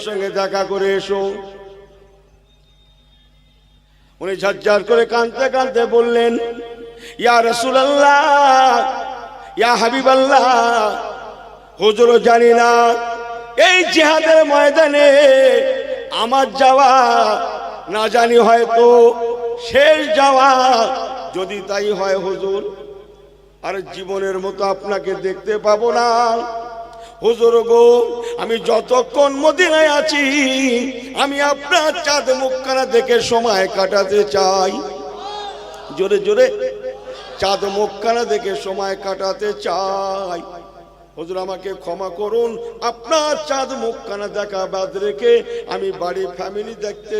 সঙ্গে দেখা করে এসো। উনি ঝরঝর করে কাঁদতে কাঁদতে বললেন, ইয়া রাসূলুল্লাহ, ইয়া হাবিবাল্লাহ, হুজুর জানি না এই জিহাদের ময়দানে আমার যাওয়া না জানি হয়তো শেষ যাওয়া, যদি তাই হয় হুজুর আর জীবনের মতো আপনাকে দেখতে পাবো না। হুজুর গো, আমি যতক্ষণ মদিনায় আছি আমি আপনার চাঁদ মুখখানা দেখে সময় কাটাতে চাই। জোরে জোরে, চাঁদ মুখখানা দেখে সময় কাটাতে চাই। হুজুর আমাকে ক্ষমা করুন, আপনার চাঁদ মুখখানা দেখা বাদ রেখে আমি বাড়ি ফ্যামিলি দেখতে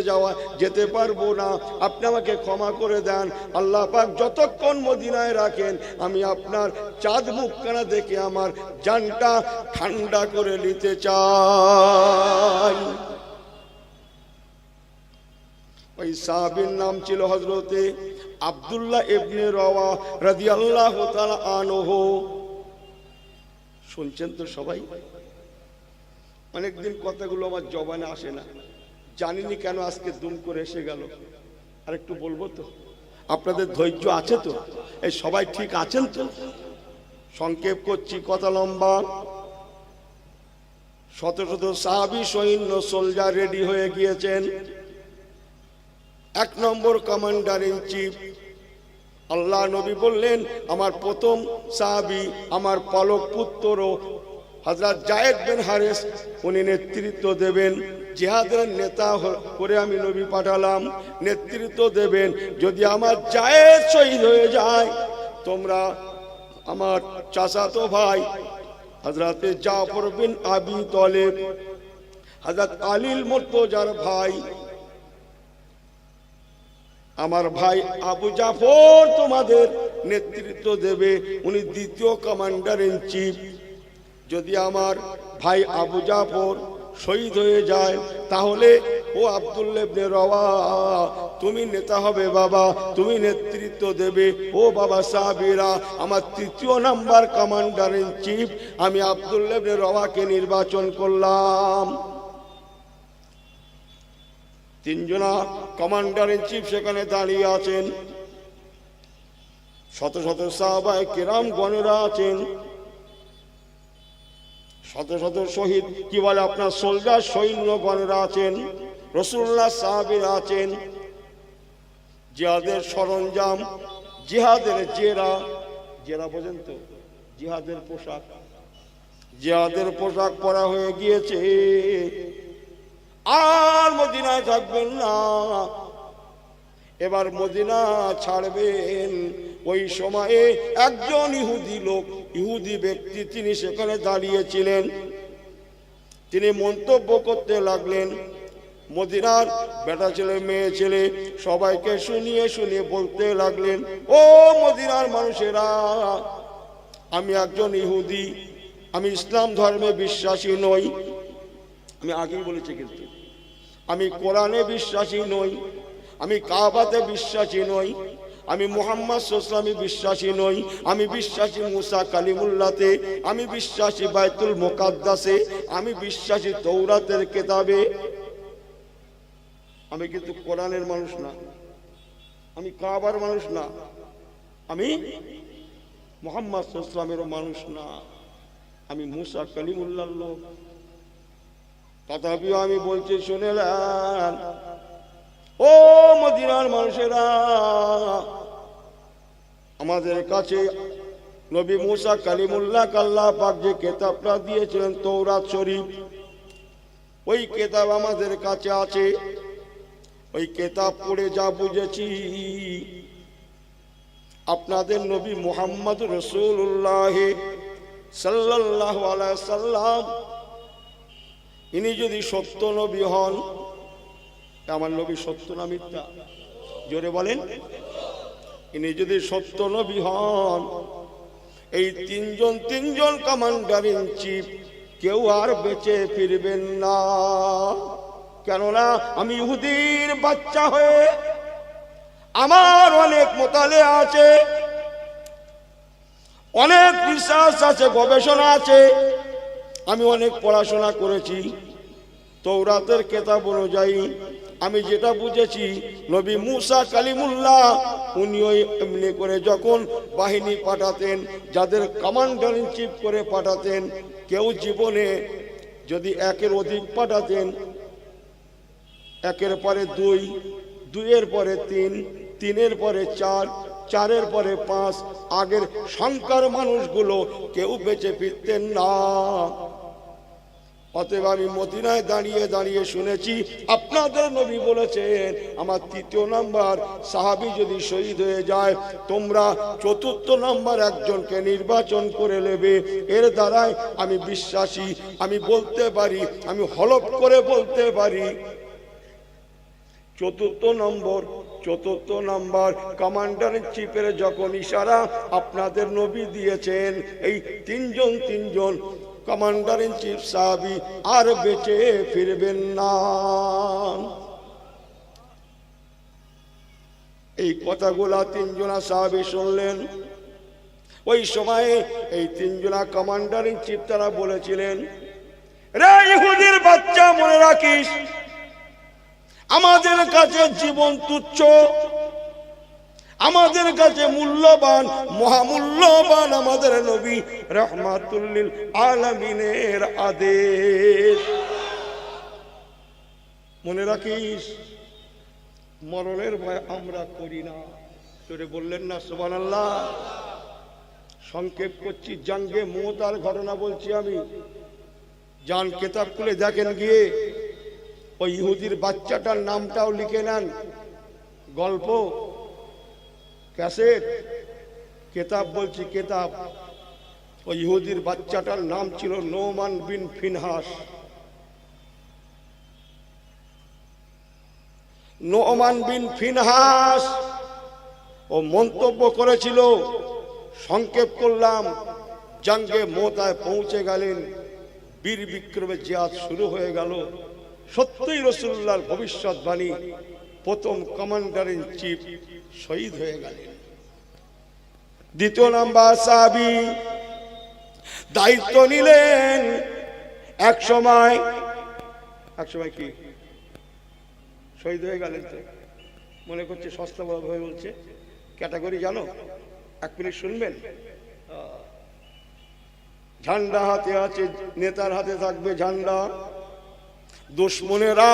যেতে পারবো না, আপনি আমাকে ক্ষমা করে দেন। আল্লাহ পাক যতক্ষণ মদিনায় রাখেন আমি আপনার চাঁদ মুখখানা দেখে আমার জানটা ঠান্ডা করে নিতে চাই। ওই সাহাবীর নাম ছিল হযরতে আব্দুল্লাহ ইবনে রওয়া রাদিয়াল্লাহু তাআলা আনহু। শুনছেন তো সবাই? অনেকদিন কথাগুলো আমার জবানে আসে না, জানিনি কেন আজকে দুম করে এসে গেল। আর একটু বলবো তো, আপনাদের ধৈর্য আছে তো? এই সবাই ঠিক আছেন তো? সংক্ষেপ করছি, কথা লম্বা। শত শত সাহাবী সৈন্য সোলজার রেডি হয়ে গিয়েছেন। 1 নম্বর কমান্ডার ইন চিফ আল্লাহ নবী বললেন, আমার প্রথম সাহাবী আমার পালক পুত্র হযরত যায়েদ বিন হারিস, উনি নেতৃত্ব দেবেন। জিহাদের নেতা করে আমি নবী পাঠালাম, নেতৃত্ব দেবেন। যদি আমার যায়েদ শহীদ হয়ে যায়, তোমরা আমার চাচাতো ভাই হযরত জাফর বিন আবি তালেব, হযরত আলীল মুর্তজার ভাই, আমার ভাই আবু জাফর তোমাদের নেতৃত্ব দেবে, উনি দ্বিতীয় কমান্ডার ইন চিফ। যদি আমার ভাই আবু জাফর শহীদ হয়ে যায়, তাহলে ও আব্দুল্লাহ ইবনে রওয়া তুমি নেতা হবে বাবা, তুমি নেতৃত্ব দেবে। ও বাবা সাহাবীরা, আমার 3য় নাম্বার কমান্ডার ইন চিফ আমি আব্দুল্লাহ ইবনে রওয়াকে নির্বাচন করলাম। 3 জনা কমান্ডার ইন চিফ সেখানে দাঁড়িয়ে আছেন, শত শত সাহাবায়ে কেরাম গণেরা আছেন, শত শত শহীদ কি বলে আপনার সোলজার সৈন্য গণেরা আছেন, রাসূলুল্লাহ সাহাবীরা আছেন। জিহাদের সরঞ্জাম, জিহাদের জেরা বোঝেন তো, জিহাদের পোশাক, জিহাদের পোশাক পরা হয়ে গিয়েছে। আর মদিনায় থাকবেন না, এবার মদিনা ছাড়বেন। ওই সময়ে একজন ইহুদি লোক, ইহুদি ব্যক্তি, তিনি সেখানে দাঁড়িয়েছিলেন। তিনি মন্তব্য করতে লাগলেন। মদিনার বেটা ছেলে মেয়ে ছেলে সবাইকে শুনিয়ে শুনিয়ে বলতে লাগলেন, ও মদিনার মানুষেরা, আমি একজন ইহুদি, আমি ইসলাম ধর্মে বিশ্বাসী নই। আমি আগেই বলেছি, কিন্তু আমি কোরআনে বিশ্বাসী নই, আমি কাবাতে বিশ্বাসী নই, আমি মুহাম্মদ সাল্লাল্লাহু আলাইহি ওয়াসাল্লামে বিশ্বাসী নই, আমি বিশ্বাসী মুসা কালিমুল্লাহতে, আমি বিশ্বাসী বাইতুল মুকাদ্দাসে, আমি বিশ্বাসী তৌরাতের কিতাবে। আমি কিন্তু কোরআনের মানুষ না, আমি কাবার মানুষ না, আমি মুহাম্মদ সাল্লাল্লাহু আলাইহি ওয়াসাল্লামের মানুষ না, আমি মুসা কালিমুল্লাহর লোক। তথাপিও আমি বলছি, শুনেলেন ও মদিনার মানুষেরা, আমাদের কাছে নবী মুসা কালিমুল্লাহ আল্লাহ পাক যে কিতাবটা দিয়েছিলেন তৌরাত শরীফ, ওই কিতাব আমাদের কাছে আছে। ওই কিতাব পড়ে যা বুঝেছি, আপনাদের নবী মুহাম্মদ রাসূলুল্লাহ সাল্লাল্লাহু আলাইহি সাল্লাম ইনি যদি সত্য নবী হন, আমার নবী সত্য না মিথ্যা? জোরে বলেন। ইনি যদি সত্য নবী হন, এই 3 জন কমান্ডার ইন চিফ কেউ আর বেঁচে ফিরবেন না। কেননা আমি ইহুদির বাচ্চা হয়ে আমার অনেক মোতালেয়া আছে, অনেক রিসার্চ আছে, গবেষণা আছে, আমি অনেক পড়াশোনা করেছি। তৌরাতের কিতাব অনুযায়ী আমি যেটা বুঝেছি, নবী মুসা কালিমুল্লাহ উনিও এমনি করে যখন বাহিনী পাঠাতেন, যাদের কমান্ডার ইন চিফ করে পাঠাতেন, কেউ জীবনে যদি একের অধিক পাঠাতেন, একের পরে দুই, দুইয়ের পরে তিন, তিনের পরে চার, চারের পরে পাঁচ, আগের সংখ্যার মানুষগুলো কেউ বেঁচে ফিরতেন না। অতএব আমি মদিনায় দাঁড়িয়ে দাঁড়িয়ে শুনেছি আপনাদের নবী বলেছেন, আমার তৃতীয় নাম্বার সাহাবী যদি শহীদ হয়ে যায়, তোমরা চতুর্থ নাম্বার একজনকে নির্বাচন করে নেবে। এর দ্বারাই আমি বিশ্বাসী, আমি বলতে পারি, আমি হলফ করে বলতে পারি, চতুর্থ নম্বর কমান্ডার ইন চিফের যখন ইশারা আপনাদের নবী দিয়েছেন, এই তিনজন কমান্ডার ইন চিফ সাহাবী আর বেঁচে ফিরবেন না। এই কথাগুলা তিনজনা সাহাবী শুনলেন। ওই সময়ে এই তিনজনা কমান্ডার ইন চিফ তারা বলেছিলেন, রে ইহুদির বাচ্চা, মনে রাখিস আমাদের কাছে জীবন তুচ্ছ, আমাদের কাছে মূল্যবান, মহামূল্যবান আমাদের নবী রাহমাতুল লিল আলামিনের আদেশ। মনে রাখিস, মরণের ভয় আমরা করি না। তোরে বললেন না সুবহানাল্লাহ? সংক্ষেপ করছি, জাঙ্গে মুতার ঘটনা বলছি আমি। যান কিতাব খুলে দেখেন গিয়ে, ওই ইহুদির বাচ্চাটার নামটাও লিখে নেন, গল্প, ক্যাসেট, কিতাব বলছি কিতাব। ওই ইহুদির বাচ্চাটার নাম ছিল নোমান বিন ফিনহাস। নোমান বিন ফিনহাস ও মন্তব্য করেছিল, সংক্ষেপ করলাম, জাঙ্গে মোতায় পৌঁছে গেলেন, বীর বিক্রমে জিহাদ শুরু হয়ে গেল। সত্যই রাসূলুল্লাহর ভবিষ্যৎবাণী, প্রথম কমান্ডার ইন চিফ শহীদ হয়ে গেলেন। দ্বিতীয় নাম্বার সাহাবী দায়িত্ব নিলেন। এক সময় কি শহীদ হয়ে গেলেন? তো মনে করছে সস্তা ভাবে বলছে, ক্যাটাগরি জানো? এক মিনিট শুনবেন। ঝান্ডা হাতে আছে, নেতার হাতে থাকবে ঝান্ডা, দুশ্মনেরা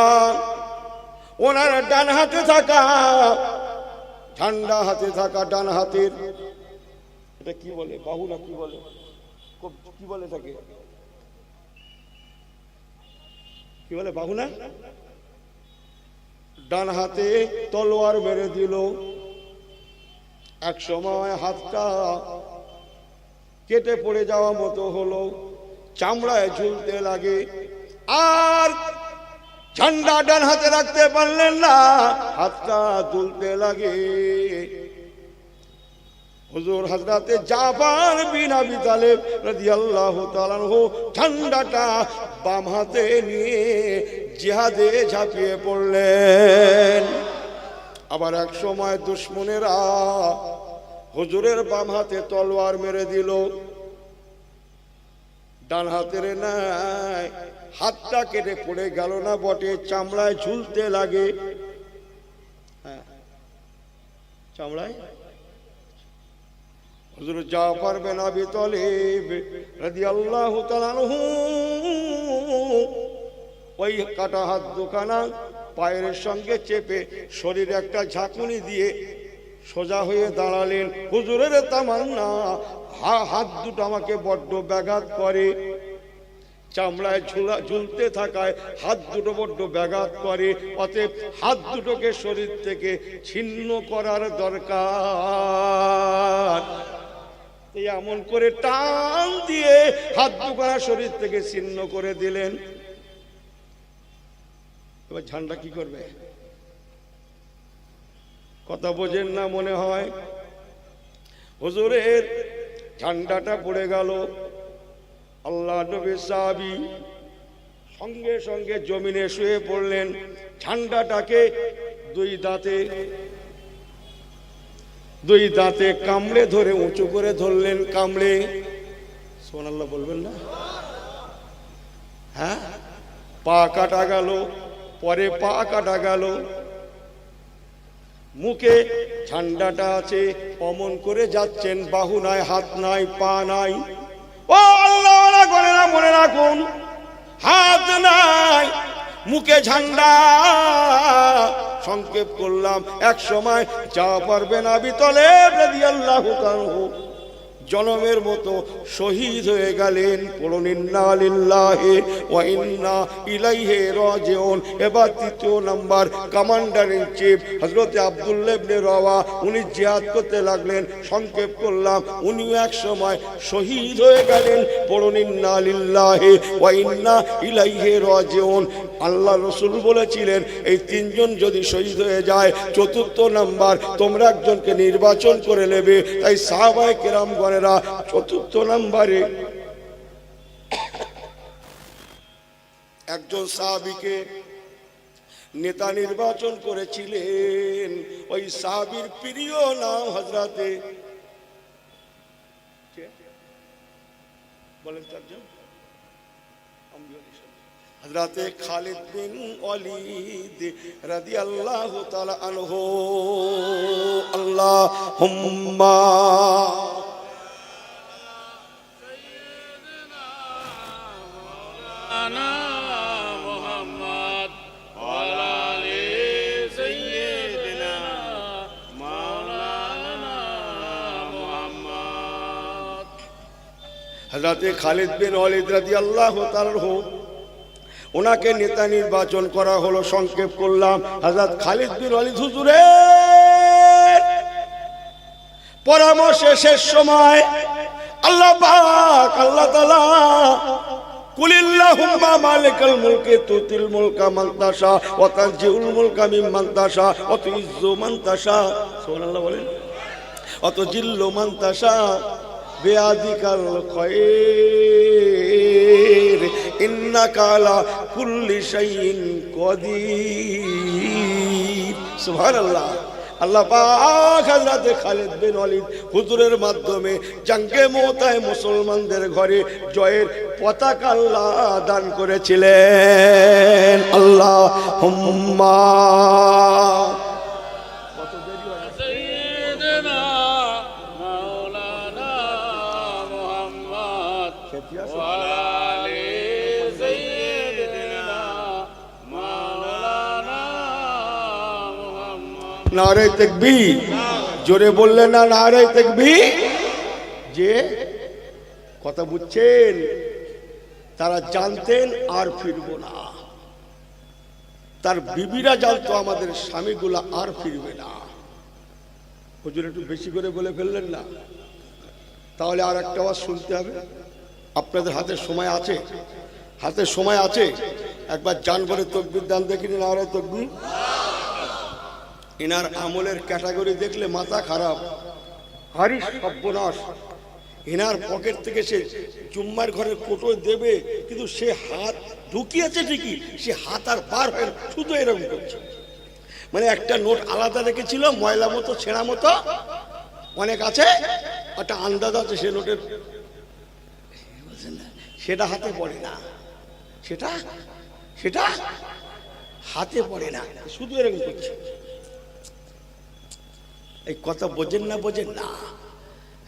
ওনার ডান হাতে থাকা ঝান্ডা, হাতে থাকা ডান হাতের, এটা কি বলে, বাহু না কি বলে, কি বলে থাকে, কি বলে, বাহু না? ডান হাতে তলোয়ার মেরে দিল। এক সময় হাতটা কেটে পড়ে যাওয়া মতো হলো, চামড়ায় ঝুলতে লাগে, আর ঝান্ডা ডান হাতে রাখতে পারলেন না, হাতটা দুলতে লাগে। হুজুর হযরতে জাফর বিন আবি তালেব রাদিয়াল্লাহু তাআলা আনহু ঝান্ডাটা বাম হাতে নিয়ে জিহাদে ঝাঁপিয়ে পড়লেন। আবার এক সময় দুশমনেরা হুজুরের বাম হাতে তলোয়ার মেরে দিল, ডান হাতের নাই, হাতটা কেটে পড়ে গেল না বটে, চামড়ায় ঝুলতে লাগে। হ্যাঁ, চামড়ায়। হুজুর জাফর বিন আবি তালেব রাদিয়াল্লাহু তাআলা আনহু ওই কাটা হাত দুখানা পায়ের সঙ্গে চেপে শরীরে একটা ঝাঁকুনি দিয়ে সোজা হয়ে দাঁড়ালেন। হুজুরের তামান্না, হাত দুটো আমাকে বড্ড ব্যাঘাত করে, চামড়ায় ঝুলতে থাকায় হাত দুটো বড্ড ব্যাঘাত করে, অতএব হাত দুটোকে শরীর থেকে ছিন্ন করার দরকার। এমন করে টান দিয়ে হাত দুখানা শরীর থেকে ছিন্ন করে দিলেন। এবার ঝান্ডা কি করবে? কথা বোঝেন না মনে হয়। হুজুরের ঝান্ডাটা পড়ে গেল। আল্লাহ নবী সাহাবী সঙ্গে সঙ্গে জমিনে শুয়ে পড়লেন। ঝান্ডাটাকে দুই দাঁতে কামড়ে ধরে উঁচু করে ধরলেন। কামড়ে, সুবহানাল্লাহ বলবেন না? হ্যাঁ, পা কাটা গেল, পরে পা কাটা গেল, মুখে ঝান্ডাটা আছে, অমন করে যাচ্ছেন, বাহু নাই, হাত নাই, পা নাই। ও আল্লাহ করে না, মনে রাখুন, হাত নাই, মুখে ঝান্ডা। সংক্ষেপ করলাম, এক সময় যা পারবেন আবি তালেব রাদিয়াল্লাহু তাআলা জনমের মতো শহীদ হয়ে গেলেন। পড়ুন ইন্না লিল্লাহি ওয়া ইন্না ইলাইহি রাজিউন। এবার তৃতীয় নাম্বার, কমান্ডার ইন চিফ হযরত আব্দুল্লাহ ইবনে রাওয়া, উনি জিহাদ করতে লাগলেন। সংক্ষেপ করলাম, উনিও এক সময় শহীদ হয়ে গেলেন। পড়ুন ইন্না লিল্লাহি ওয়া ইন্না ইলাইহি রাজিউন। আল্লাহ রাসূল বলেছিলেন, এই তিনজন যদি শহীদ হয়ে যায়, চতুর্থ নাম্বার তোমরা একজনকে নির্বাচন করে নেবে। তাই সাহাবায়ে কেরামগণেরা চতুর্থ নাম্বারে একজন সাহাবীকে নেতা নির্বাচন করেছিলেন। ওই সাহাবীর প্রিয় নাম হযরতে, বলেন তারজন, হযরতে খালিদ বিন ওয়ালিদ রাদিয়াল্লাহু তাআলা আনহু। আল্লাহুম্মা মুহাম্মদ ওয়া আলি সাইয়্যিদিনা মাওলানা মুহাম্মদ। হযরতে খালিদ বিন ওয়ালিদ রাদিয়াল্লাহু তাআলা আনহু, ওনাকে নেতা নির্বাচন করা হলো। সংক্ষেপ করলাম, হযরত খালিদ বিন ওয়ালিদ হুজুরের পরামর্শে শেষ সময় আল্লাহ পাক, আল্লাহ তাআলা, কুলিল্লাহুম্মা মালিকাল মুলকি তুতিল মুলকা মান তাশা ওয়া তানজিউল মুলকা মিম্মান তাশা ওয়া তুইজ্জু মান তাশা, সুবহানাল্লাহ বলেন, ওয়া তুজিল্লু মান তাশা বিয়াদিকাল খায়র ইন্নাকা আলা কুল্লি শাইইন কাদির। সুবহানাল্লাহ। আল্লাহ পাক হযরত খালিদ বিন ওয়ালিদ হুজুরের মাধ্যমে জঙ্গে মুতায় মুসলমানদের ঘরে জয়ের পতাকা আল্লাহ দান করেছিলেন। আল্লাহুম্মা সাইয়্যিদিনা মাওলানা মুহাম্মদ ওয়া আলি সাইয়্যিদিনা মাওলানা মুহাম্মদ। নারে তাকবীর, জোরে বললেন না নারে তাকবীর। যে কথা বুঝছেন, তারা জানতেন আর ফিরবো না। তার বিবিরা জানতো আমাদের স্বামীগুলা আর ফিরবে না। হুজুর একটু বেশি করে বলে ফেললেন না? তাহলে আর একটা আওয়াজ শুনতে হবে। আপনাদের হাতে সময় আছে, হাতে সময় আছে। একবার জানবরে তকবীর দান দেখিনি, নারে তাকবীর। এনার আমলের ক্যাটাগরি দেখলে মাথা খারাপ। হারি সর্বনাশ, এনার পকেট থেকে সে জুম্মার ঘরের কোটো দেবে, কিন্তু সে হাত ঢুকিয়েছে ঠিকই, সে হাত আর বার হয় না, শুধু এরকম করছে। মানে একটা নোট আলাদা রেখেছিল, ময়লা মতো ছেঁড়া মতো অনেক আছে, একটা আন্দাজ আছে সে নোটের, সেটা হাতে পড়ে না, সেটা সেটা হাতে পড়ে না, শুধু এরকম করছে। এই কথা বোঝেন না, বোঝেন না?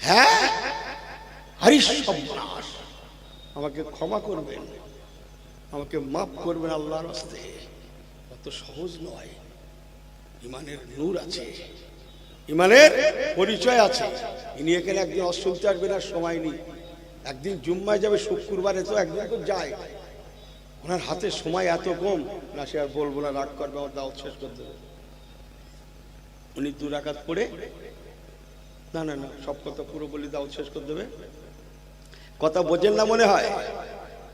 হ্যাঁ, হারি সর্বনাশ। আমাকে ক্ষমা করবেন, আমাকে মাফ করবেন আল্লাহর রাস্তে। অত সহজ নয়। ইমানের নূর আছে, ইমানের পরিচয় আছে। ইনি এখানে একদিন অশুনতে আসবেন, আর সময় নেই। একদিন জুম্মায় যাবে, শুক্রবারে তো একদিন তো যায়। ওনার হাতে সময় এত কম না, সে আর বলবো না, রাগ করবে, আমার দাওয়াত শেষ করে দেবে। উনি 2 রাকাত পড়ে, না না না, সব কথা পুরো বলি, দাওয়াত শেষ করে দেবে। কথা বোঝেন না মনে হয়?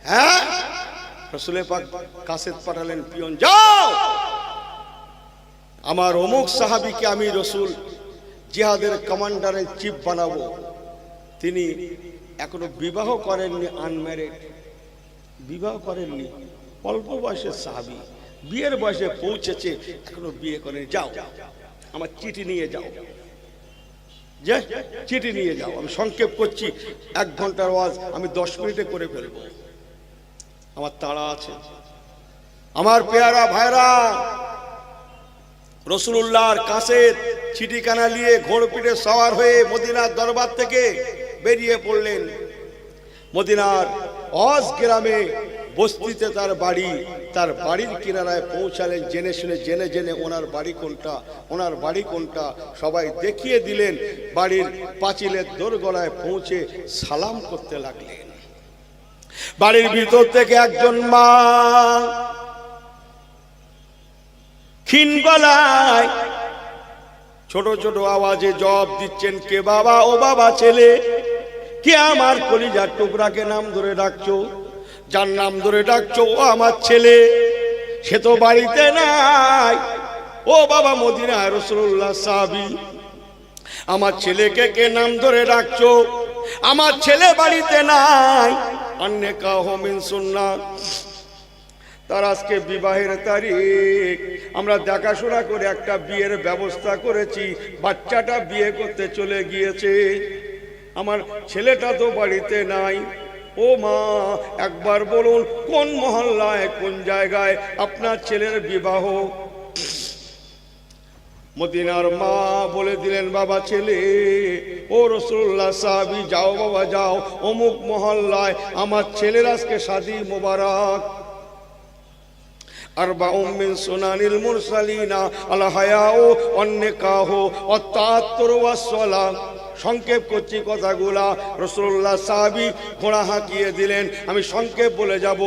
হ্যাঁ, রাসূলের পাক কাসেদ পাঠালেন, পিয়ন যাও, আমার অমুক সাহাবীকে আমি রাসূল জিহাদের কমান্ডারের চিফ বানাবো। তিনি এখনো বিবাহ করেননি, আনম্যারিড, বিবাহ করেননি, অল্প বয়সের সাহাবী, বিয়ের বয়সে পৌঁছেছে, এখনো বিয়ে করেনি। যাও, আমার চিঠি নিয়ে যাও, যে চিঠি নিয়ে যাও। আমি সংক্ষেপ করছি, 1 ঘন্টার ওয়াজ আমি 10 মিনিটে করে ফেলবো, আমার তাড়া আছে। আমার পেয়ারা ভাইরা, রাসূলুল্লাহর কাছে চিঠিখানা নিয়ে ঘোড় পিঠে সওয়ার হয়ে মদিনার দরবার থেকে বেরিয়ে পড়লেন। মদিনার অজ গ্রামে বস্তিতে তার বাড়ি, তার বাড়ির কিনারায় পৌঁছালেন। জেনে শুনে জেনে জেনে ওনার বাড়ি কোনটা, ওনার বাড়ি কোনটা সবাই দেখিয়ে দিলেন। বাড়ির পাঁচিলের দোরগোড়ায় পৌঁছে সালাম করতে লাগলেন। বাড়ির ভিতর থেকে একজন মা ক্ষীণ গলায় ছোট ছোট আওয়াজে জবাব দিচ্ছেন, কে বাবা? ও বাবা ছেলে। কে আমার কলিজার টুকরাকে নাম ধরে ডাকছো? যার নাম ধরে ডাকছো ও আমার ছেলে, সে তো বাড়িতে নাই। ও বাবা মদিনায় রাসূলুল্লাহ সাহাবী, আমার ছেলেকে কে নাম ধরে ডাকছো? আমার ছেলে বাড়িতে নাই। আন্নেকাহ মিন সুন্নাহ, তার আজকে বিবাহের তারিখ, আমরা দেখাশোনা করে একটা বিয়ের ব্যবস্থা করেছি। বাচ্চাটা বিয়ে করতে চলে গিয়েছে, আমার ছেলেটা তো বাড়িতে নাই। ও মা, একবার বলুন কোন মহল্লায় কোন জায়গায় আপনার ছেলের বিবাহ? মদিনার মা বলে দিলেন, বাবা ছেলে, ও রাসূলুল্লাহ সাহাবী, যাও বাবা যাও, অমুক মহল্লায় আমার ছেলের আজকে শাদী মোবারক। আরবাউম মিন সুনানিল মুরসালিনা আল হায়াউ ওয়ান নিকাহু ওয়াত তাআত্তুর ওয়াস সালাম। সংক্ষেপ করছি কথাগুলা। রাসূলুল্লাহ সাহাবী ঘোড়া হাঁকিয়ে দিলেন, আমি সংক্ষেপ বলে যাব।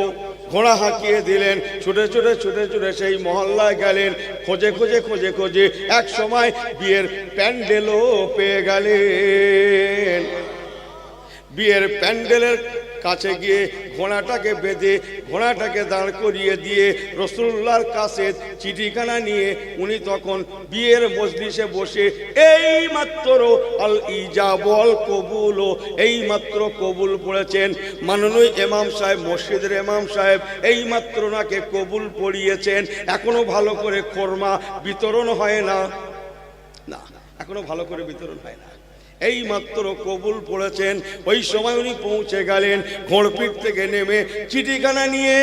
ঘোড়া হাঁকিয়ে দিলেন, ছুটে ছুটে ছুটে ছুটে সেই মহল্লায় গেলেন। খোঁজে খোঁজে খোঁজে খোঁজে এক সময় বিয়ের প্যান্ডেলও পেয়ে গেলেন। বিয়ের প্যান্ডেলের কাছে গিয়ে ঘোড়াটাকে বেঁধে ঘোড়াটাকে দাঁড় করিয়ে দিয়ে রাসূলুল্লাহর কাছে চিঠিখানা নিয়ে উনি তখন বিয়ের মজলিসে বসে এই মাত্র আল ইজাব ওয়াল কবুল, এই মাত্র কবুল পড়েছেন। মাননীয় ইমাম সাহেব, মসজিদের ইমাম সাহেব এই মাত্র নাকে কবুল পড়িয়েছেন। এখনো ভালো করে খোরমা বিতরণ হয় না, না এখনো ভালো করে বিতরণ হয় না, এই মাত্র কবুল পড়েছেন। ওই সময় উনি পৌঁছে গেলেন। ঘোড়পিঠ থেকে নেমে চিঠিখানা নিয়ে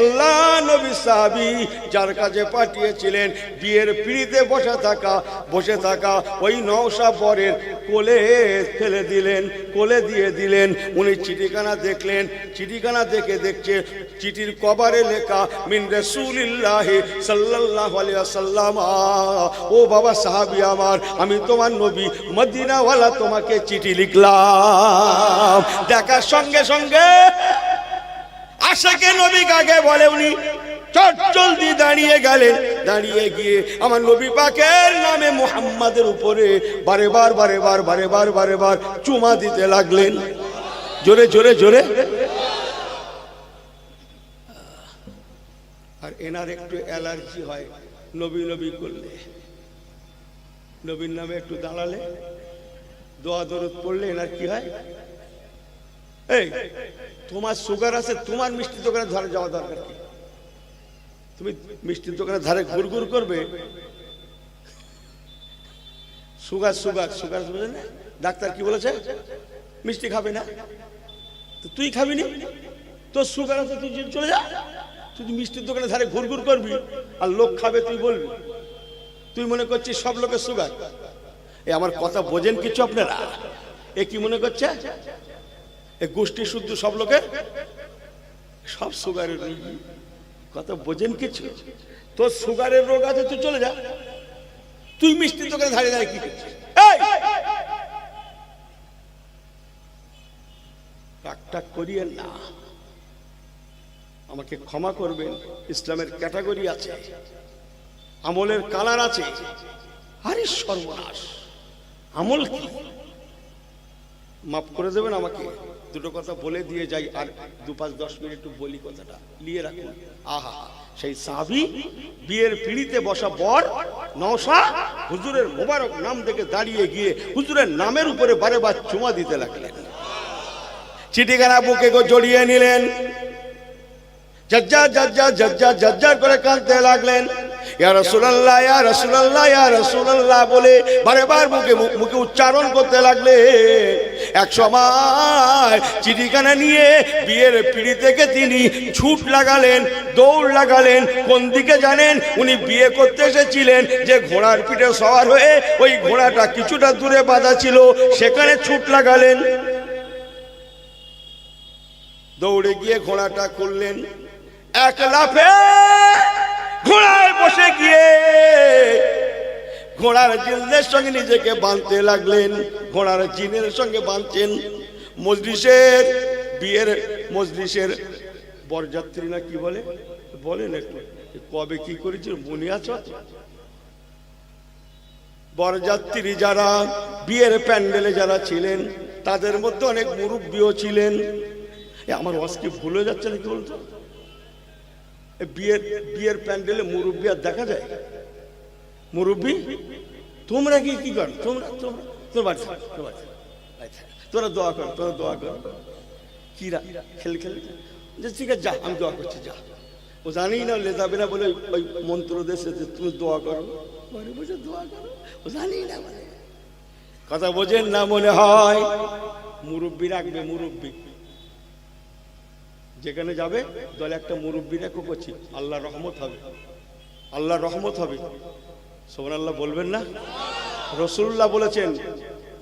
আল্লাহ নবী সাহাবী যার কাছে পাঠিয়েছিলেন, বিয়ের পিঁড়িতে বসে থাকা ওই নওশা বরের কোলে ফেলে দিলেন, কোলে দিয়ে দিলেন। উনি চিঠিখানা দেখলেন, চিঠিখানা দেখছে চিঠির কভারে লেখা মিন রাসূলিল্লাহি সাল্লাল্লাহু আলাইহি ওয়াসাল্লাম। ও বাবা সাহাবী আমার, আমি তোমার নবী মদিনাওয়ালা তোমাকে চিঠি লিখলাম। দেখার সঙ্গে সঙ্গে আশিকে নবী কাকে বলে উনি চটজলদি দাঁড়িয়ে গেলেন। দাঁড়িয়ে গিয়ে আমার নবী পাকের নামে মুহাম্মাদের উপরে বারে বার চুমা দিতে লাগলেন। জোরে জোরে জোরে। আর এনার একটু অ্যালার্জি হয় নবী নবী করলে, নবীর নামে একটু দাঁড়ালে, দোয়া দরুদ পড়লে এনার কি হয়? এই তোমার সুগার আছে, তোমার মিষ্টির দোকানে ধারে যাওয়া দরকার কি? তুমি মিষ্টির দোকানে ধারে ঘুরঘুর করবে? সুগার সুগার সুগার বুঝে না? ডাক্তার কি বলেছে? মিষ্টি খাবে না। তো তুই খাবি নি, তোর সুগার আছে, তুই চলে যা। তুই মিষ্টির দোকানে ধারে ঘুরঘুর করবি আর লোক খাবে, তুই বলবি। তুই মনে করছিস সব লোকের সুগার? এ আমার কথা বোঝেন কিছু আপনারা? এ কি মনে করছে এ গোষ্ঠী শুদ্ধ সব লোকের সব সুগারের রোগী? কথা বোঝেন কিছু? তোর সুগারের রোগ আছে, তুই চলে যা। তুই মিষ্টির দোকানে ধারে ধারে কি করছিস? টাক করিয়েন না, আমাকে ক্ষমা করবেন। ইসলামের ক্যাটাগরি আছে, আমলের কালার আছে। আরে সর্বনাশ, আমল কি? মাফ করে দেবেন আমাকে, দুটো কথা বলে দিয়ে যাই, আর 2-5-10 মিনিট একটু বলি, কথাটা নিয়ে রাখুন। আহা, সেই সাহাবী বিয়ের পিঁড়িতে বসা বর নওশা হুজুরের মোবারক নাম দেখে দাঁড়িয়ে গিয়ে হুজুরের নামের উপরে বারে চুমা দিতে লাগলেন। চিঠিখানা বুকে জড়িয়ে নিলেন, ঝরঝর করে কাঁদতে লাগলেন। ইয়া রাসূলুল্লাহ, ইয়া রাসূলুল্লাহ, ইয়া রাসূলুল্লাহ বলে বারবার মুখে উচ্চারণ করতে লাগলেন। এক সময় চিঠিখানা নিয়ে বিয়ের পিঁড়ি থেকে তিনি ছুট লাগালেন, দৌড় লাগালেন। কোন দিকে জানেন? উনি বিয়ে করতে এসেছিলেন যে ঘোড়ার পিঠে সওয়ার হয়ে ওই ঘোড়াটা কিছুটা দূরে বাঁধা ছিল, সেখানে ছুট লাগালেন। দৌড়ে গিয়ে ঘোড়াটা খুললেন, এক লাফে ঘোড়ায় বসে গিয়ে ঘোড়ার জিনের সঙ্গে নিজেকে বাঁধতে লাগলেন। ঘোড়ার জিনের সঙ্গে বাঁধছেন। মজলিসের বিয়ের মজলিসের বরযাত্রী না কি বলে, বলেন একটু কবে কি করেছিল মনে আছে? বরযাত্রী যারা বিয়ের প্যান্ডেলে যারা ছিলেন তাদের মধ্যে অনেক মুরব্বীও ছিলেন। আমার ওয়াজকে ভুল হয়ে যাচ্ছে নাকি বলতো? বিয়ের প্যান্ডেলে মুরব্বী আর দেখা যায়? মুরব্বী তোমরা কি করো? তোরা দোয়া কর, তোরা দোয়া কর। কিরা খেল খেল যে ঠিক আছে যা, আমি দোয়া করছি যা। ও জানি না লে যাবে না বলে ওই মন্ত্র দেশে তুমি দোয়া করো, বসে দোয়া করো। ও জানি না মানে কথা বোঝেন না মনে হয়। মুরব্বী রাখবে, মুরব্বী যেখানে যাবে দলে একটা মুরব্বী রেখো করছি, আল্লাহ রহমত হবে, আল্লাহ রহমত হবে। সুবহানাল্লাহ বলবেন না? রাসূলুল্লাহ বলেছেন,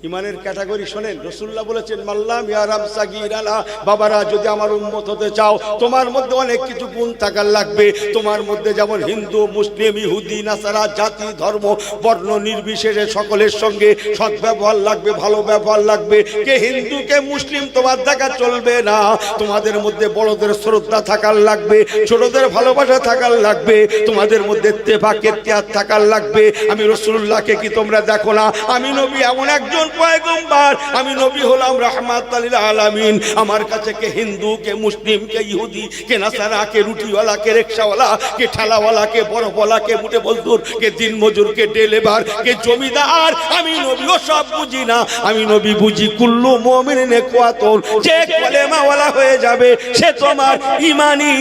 ইমানের ক্যাটাগরি শোনেন, রাসূলুল্লাহ বলেছেন মাল্লাম ইয়ারাম সাগীরানা, বাবারা যদি আমার উম্মত হতে চাও তোমার মধ্যে অনেক কিছু গুণ থাকার লাগবে। তোমার মধ্যে যেমন হিন্দু, মুসলিম, ইহুদি, নাসারা, জাতি, ধর্ম, বর্ণ নির্বিশেষে সকলের সঙ্গে সৎ ব্যবহার লাগবে, ভালো ব্যবহার লাগবে। কে হিন্দু কে মুসলিম তোমার দেখা চলবে না। তোমাদের মধ্যে বড়দের শ্রদ্ধা থাকার লাগবে, ছোটদের ভালোবাসা থাকার লাগবে, তোমাদের মধ্যে ইত্তেফাক ইত্তেহাদ থাকার লাগবে। আমি রাসূলুল্লাহকে কি তোমরা দেখো না? আমি নবী এমন একজন পয়গম্বর, আমি নবী হলাম রাহমাতাল লিল আলামিন। আমার কাছে কে হিন্দু, কে মুসলিম, কে ইহুদি, কে নাসারা, কে রুটিওয়ালা, কে রিকশাওয়ালা, কে ঠালাওয়ালা, কে বরফওয়ালা, কে মুঠে মজদুর, কে দিন মজুর, কে ডেলেভার, কে জমিদার, আমি নবীও সব বুঝি না। আমি নবী বুঝি কুল্লু মুমিনিন ইখওয়াতুন, যে কলেমাওয়ালা হয়ে যাবে সে তোমার ঈমানি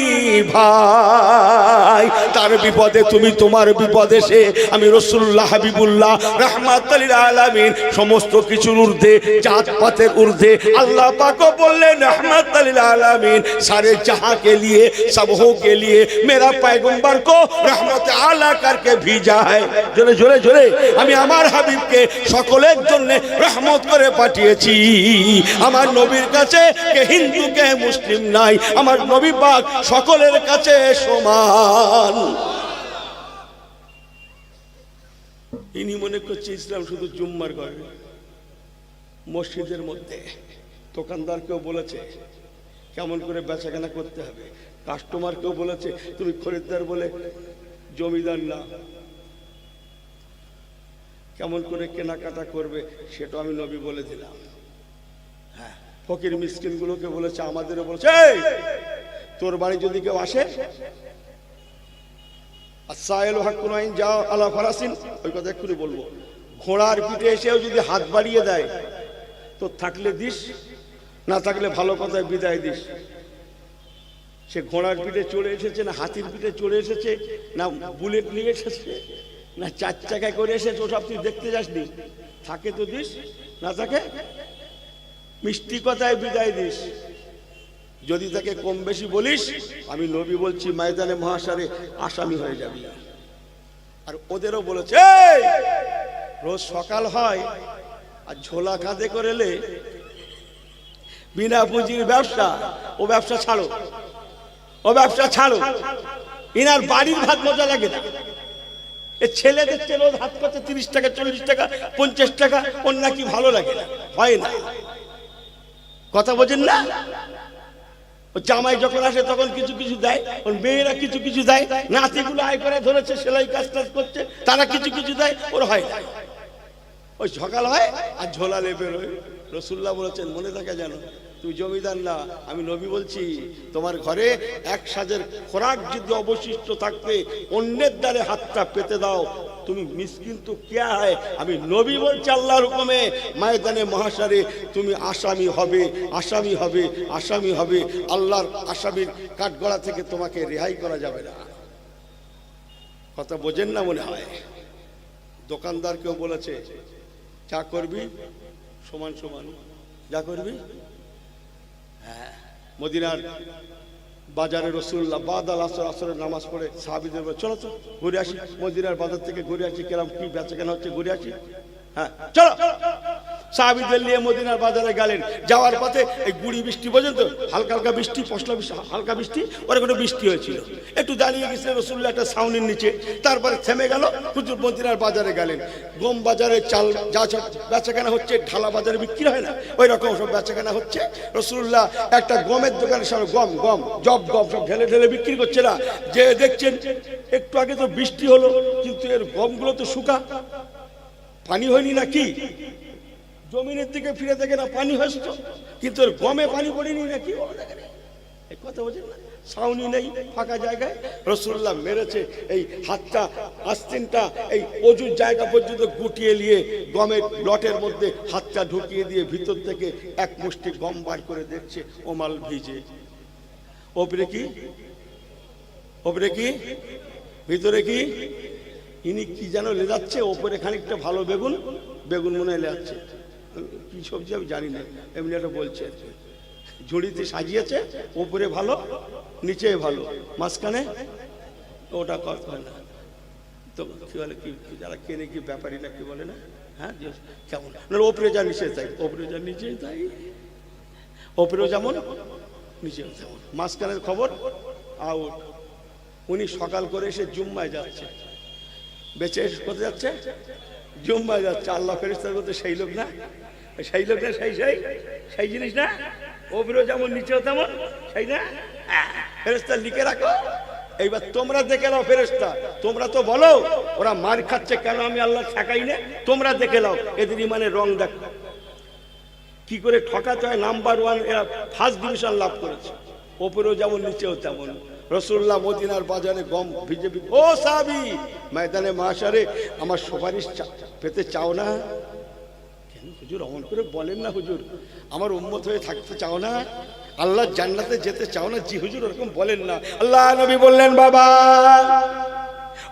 ভাই। তার বিপদে তুমি, তোমার বিপদে সে। আমি রাসূলুল্লাহ হাবিবুল্লাহ রাহমাতাল লিল আলামিন, সমস্ত কিছুর ঊর্ধ্বে, জাতপাতের ঊর্ধ্বে। আল্লাহ পাকও বললেন रहमत लिल आलमीन, सारे जहां के लिए, सबहों के लिए मेरा पैगंबर को रहमत आला करके भेजा है। जोरे जोरे जोरे আমি আমার হাবিবকে সকলের জন্য রহমত করে পাঠিয়েছি। আমার নবীর কাছে কে হিন্দু কে মুসলিম নাই, আমার নবী পাক সকলের কাছে সমান। ইনি মনে করছে ইসলাম শুধু জুম্মার ঘরে, মসজিদের মধ্যে। দোকানদারকেও বলেছে কেমন করে বেচাকেনা করতে হবে, কাস্টমারকেও বলেছে তুমি খরিদ্দার বলে জমিদার না, কেমন করে কেনাকাটা করবে সেটা আমি নবী বলে দিলাম। হ্যাঁ, ফকির মিসকিন গুলোকে বলেছে, আমাদেরও বলেছে তোর বাড়ি যদি কেউ আসে যাও আলা ফারাসিন, ওই কথা এক্ষুনি বলবো, ঘোড়ার পিঠে এসেও যদি হাত বাড়িয়ে দেয় তো থাকলে দিস, না থাকলে ভালো কথায় বিদায় দিস। সে ঘোড়ার পিঠে চড়ে এসেছে, না হাতির পিঠে চড়ে এসেছে, না বুলেট নিয়ে এসেছে, না চার চাকায় করে এসেছে, ওসব তুই দেখতে যাসনি। থাকে তো দিস, না থাকে মিষ্টি কথায় বিদায় দিস। যদি তাকে কম বেশি বলিস, আমি নবী বলছি ময়দানে মহাশারে আসামি হয়ে যাবি। আর ওদেরও বলেছে রোজ সকাল হয় আর ঝোলা কাঁধে করে এলে বিনা পুঁজির ব্যবসা, ও ব্যবসা ছাড়ো, ও ব্যবসা ছাড়ো। ইনার বাড়ির ভাত মজা লাগে না। এ ছেলে দেখছে রোজ হাত পাচ্ছে 30 টাকা 40 টাকা 50 টাকা, ওর নাকি ভালো লাগে না, হয় না। কথা বোঝেন না? ও জামাই যখন আসে তখন কিছু কিছু দেয়, ওর মেয়েরা কিছু কিছু দেয়, নাতিগুলো আয় করে ধরেছে সেলাই কাজ টাজ করছে, তারা কিছু কিছু দেয়, ওর হয় না। ওই সকাল হয় আর ঝোলা লেপে রয়ে। রাসূলুল্লাহ বলেছেন মনে থাকে জানো, তুই জমিদার না, আমি নবী বলছি তোমার ঘরে এক সাজের খোরাক যদি অবশিষ্ট থাকতে অন্যের দ্বারে হাতটা পেতে দাও, তুমি মিসকিন তো কে হয়। আমি নবী বলছি আল্লাহর হুকুমে ময়দানে মহাশারে তুমি আসামি হবে, আসামি হবে, আসামি হবে। আল্লাহর আসামির কাঠগড়া থেকে তোমাকে রেহাই করা যাবে না। কথা বোঝেন না মনে হয়। দোকানদারকেও বলেছে যা করবি সমান সমান, যা করবি। হ্যাঁ, মদিনার বাজারে রসুল্লাহ বাদাল আসরের নামাজ পড়ে সাহাবীদের বলে, চলো তো ঘুরে আসি, মদিনার বাজার থেকে ঘুরে আসি, কেরাম কি বেচাকেনা হচ্ছে ঘুরে আসি। হ্যাঁ চলো, সাহাবীদের নিয়ে মদিনার বাজারে গেলেন। যাওয়ার পথে এই গুড়ি বৃষ্টি পর্যন্ত হালকা হালকা বৃষ্টি, পশলা বৃষ্টি, হালকা বৃষ্টি, ওরকম বৃষ্টি হয়েছিল। একটু দাঁড়িয়ে গেছিলেন রসুল্লাহ একটা ছাউনির নিচে, তারপরে থেমে গেল। হুজুর মদিনার বাজারে গেলেন। গম বাজারে চাল যা সব বেচাকেনা হচ্ছে, ঢালা বাজারে বিক্রি হয় না, ওই রকম সব বেচাকেনা হচ্ছে। রসুল্লাহ একটা গমের দোকানে সব গম জব গম সব ঢেলে ঢেলে বিক্রি করছে না। যে দেখছেন একটু আগে তো বৃষ্টি হলো, কিন্তু এর গমগুলো তো শুকা, পানি হয়নি নাকি, জমিনের দিকে ফিরে দেখে না পানি হয়েছে, কিন্তু এর গমে পানি পড়েনি নাকি, কথা বলছেন না। ছাউনি নেই, ফাঁকা জায়গায় রাসূলুল্লাহ মেরেছে এই হাতটা, আস্তিনটা এই অজুর জায়গা পর্যন্ত গুটিয়ে নিয়ে গমের লটের মধ্যে হাতটা ঢুকিয়ে দিয়ে ভিতর থেকে এক মুষ্টি গম বার করে দেখছে ওমাল ভিজে। ওপরে কি ভিতরে কি, ইনি কি যেন লেজাচ্ছে, ওপরে খানিকটা ভালো বেগুন মনে লেজাচ্ছে, কি সবজি আমি জানি না, এমনি একটা বলছে। ঝুড়িতে সাজিয়েছে, ওপরে ভালো নিচে ভালো, মাঝখানে ওটা কথা হয় না তো, কি বলে কি যারা কেনে কি ব্যাপারী না কি বলে না, হ্যাঁ কেমন না, ওপরে যা নিচে তাই, ওপরে যা নিচে তাই, ওপরেও যেমন নিচেও তেমন, মাঝখানের খবর আউট। উনি সকাল করে এসে জুম্মায় যাচ্ছে, বেঁচে এসে কোথায় যাচ্ছে, জুম্মায় যাচ্ছে। আল্লাহ ফেরেশতার মধ্যে সেই লোক না, সেই লোক না, সেই জিনিস না, ওপরেও যেমন নিচেও তেমন, সেই না, ফেরেশতা লিখে রাখো। এইবার তোমরা দেখে নাও ফেরেশতা, তোমরা তো বলো ওরা মার খাচ্ছে কেন, আমি আল্লাহ ঠেকাই না, তোমরা দেখে নাও এদের ইমানের রং দেখো কি করে ঠকাতে হয়। নাম্বার 1 এরা ফার্স্ট ডিভিশন লাভ করেছে, ওপরেও যেমন নিচেও তেমন। রাসূলুল্লাহ মদিনার বাজারে গম ভিজে, ও সাহাবী ময়দানে মাশারে আমার সুপারিশ পেতে চাও না? কেন হুজুর অমন করে বলেন না, হুজুর আমার উম্মত হয়ে থাকতে চাও না, আল্লাহ জান্নাতে যেতে চাও না? জি হুজুর ওরকম বলেন না। আল্লাহ নবী বললেন, বাবা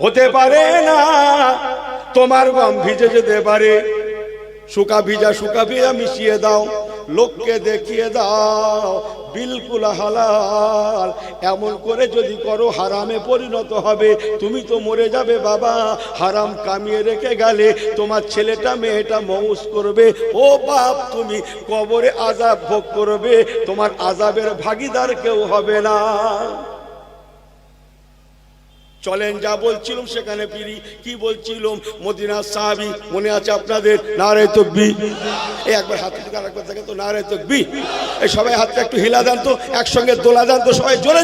হতে পারে না তোমার গম ভিজে যেতে পারে, শুকা ভিজা মিশিয়ে দাও, লোককে দেখিয়ে দাও বিলকুল হালাল। এমন করে যদি করো হারামে পরিণত হবে, তুমি তো মরে যাবে বাবা। হারাম কামিয়ে রেখে গেলে তোমার ছেলেটা মেয়েটা মৌজ করবে, ও বাপ তুমি কবরে আযাব ভোগ করবে, তোমার আযাবের ভাগীদার কেউ হবে না। চলেন যা বলছিলাম সেখানে ফিরি। কি বলছিলাম, মদিনার সাহাবী মনে আছে আপনাদের? নারে তাকবীর। এই একবার হাত থেকে আরেকবার দেখেন তো, নারে তাকবীর। এই সবাই হাতটা একটু হিলা দেন তো, একসঙ্গে দোলা দেন তো, সবাই জোরে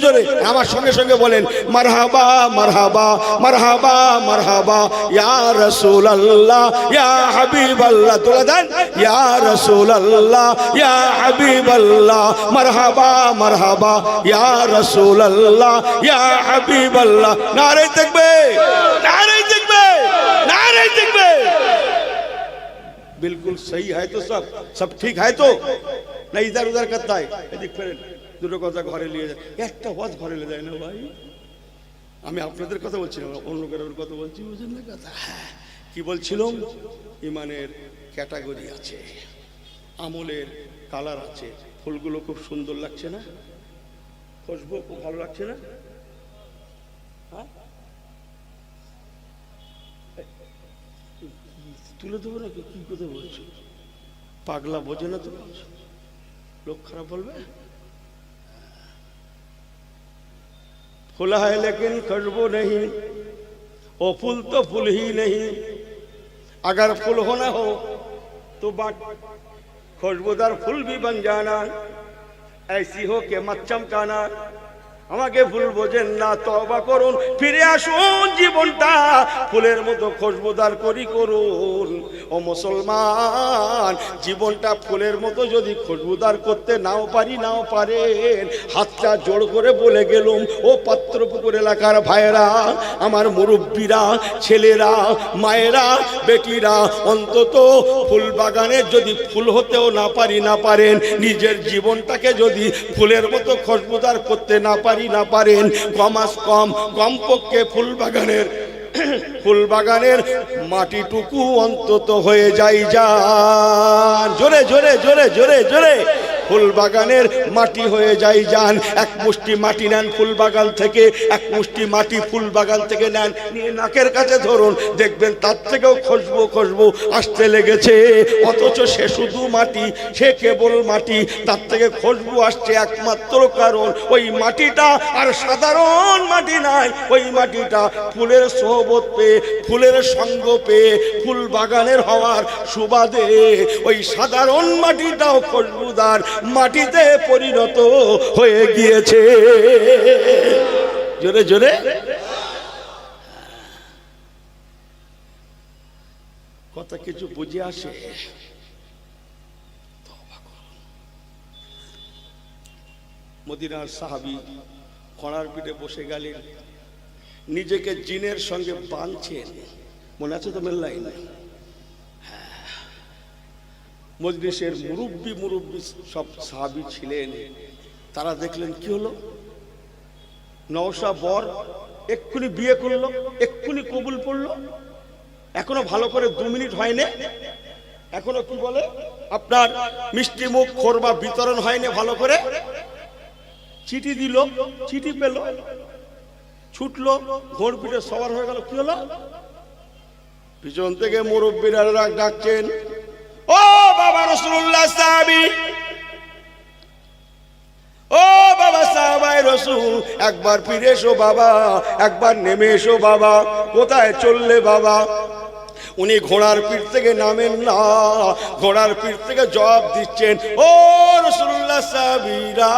জোরে আমার সঙ্গে সঙ্গে বলেন, মারহাবা মারহাবা মারহাবা মারহাবা ইয়া রাসূলুল্লাহ ইয়া হাবিবাল্লাহ। দোলা দেন, ইয়া রাসূলুল্লাহ ইয়া হাবিবাল্লাহ, মারহাবা মারহাবা ইয়া রাসূলুল্লাহ ইয়া হাবিব। नारे तकबीर, नारे तकबीर, नारे तकबीर। बिल्कुल सही है तो सब ठीक है तो ना, इधर उधर करता है। এদিক ফেরেন, দুটো কথা ঘরে নিয়ে যায়, একটা ওয়াজ ঘরে নিয়ে যায় না ভাই। আমি আপনাদের কথা বলছি না, অন্য কারোর কথা বলছি, বুঝেন না কথা। কি বলছিলাম, ইমানের ক্যাটাগরি আছে, আমলের কালার আছে। ফুলগুলো খুব সুন্দর লাগছে না, খুশবু খুব ভালো লাগছে না? তুলে দেবো নাকি? কি কথা বলছো, পাগলা বোঝে না তো, লোক খারাপ বলবে। फूल है लेकिन खुशबू नहीं, वो फूल तो फूल ही नहीं। अगर फूल होना हो तो बात खुशबूदार फूल भी बन जाना, ऐसी हो के मत चमकाना। আমাকে ফুল বোঝেন না, তওবা করুন, ফিরে আসুন, জীবনটা ফুলের মতো খুশবুদার করুন। ও মুসলমান, জীবনটা ফুলের মতো যদি খুশবুদার করতে নাও পারেন, হাতটা জোড় করে বলে গেলুম, ও পাত্রপুকুর এলাকার ভাইয়েরা, আমার মুরব্বীরা, ছেলেরা, মায়েরা, বেটিরা, অন্তত ফুল বাগানে যদি ফুল হতেও না পারেন, নিজের জীবনটাকে যদি ফুলের মতো খুশবুদার করতে না পারেন, কমপক্ষে ফুল বাগানের ফুল বাগানের মাটিটুকু অন্তত হয়ে যায় যান, জোরে জোরে জোরে জোরে জোরে, ফুল বাগানের মাটি হয়ে যায় যান। এক মুষ্টি মাটি নেন ফুল বাগান থেকে, এক মুষ্টি মাটি ফুল বাগান থেকে নেন, নিয়ে নাকের কাছে ধরুন, দেখবেন তার থেকেও খুশবু খুশবু আসতে লেগেছে। অথচ সে শুধু মাটি, সে কেবল মাটি, তার থেকে খুশবু আসছে একমাত্র কারণ ওই মাটিটা আর সাধারণ মাটি নাই, ওই মাটিটা ফুলের সোহবত পেয়ে, ফুলের সঙ্গ পেয়ে, ফুল বাগানের হওয়ার সুবাদে ওই সাধারণ মাটিটাও খুশবুদার মাটিতে পরিণত হয়ে গিয়েছে। জোরে জোরে। কথা কিছু বুঝে আসে? মদিনার সাহাবী খড়ার পিঠে বসে গেলেন, নিজেকে জিনের সঙ্গে বাঁধছেন, মনে আছে তো মেল্লাইন? মজলিসের মুরব্বি সব সাহাবী ছিলেন, তারা দেখলেন কি হলো, নওশা বর এক্ষুনি বিয়ে করলো, এক্ষুনি কবুল পড়লো, এখনো ভালো করে 2 মিনিট হয়নি, এখনো কি বলে আপনার মিষ্টি মুখ খোরমা বিতরণ হয়নি ভালো করে, চিঠি দিল, চিঠি পেল, ছুটলো, ঘোড় পিঠে সবার হয়ে গেল। কি হলো? পিছন থেকে মুরব্বীরা ডাকছেন, ও বাবা রাসূলুল্লাহ সাহাবী, ও বাবা সাহাবায়ে রাসূল, একবার ফিরে এসো বাবা, একবার নেমে এসো বাবা, কোথায় চললে বাবা? উনি ঘোড়ার পিঠ থেকে নামেন না, ঘোড়ার পিঠ থেকে জবাব দিচ্ছেন, ও রাসূলুল্লাহ সাহাবীরা,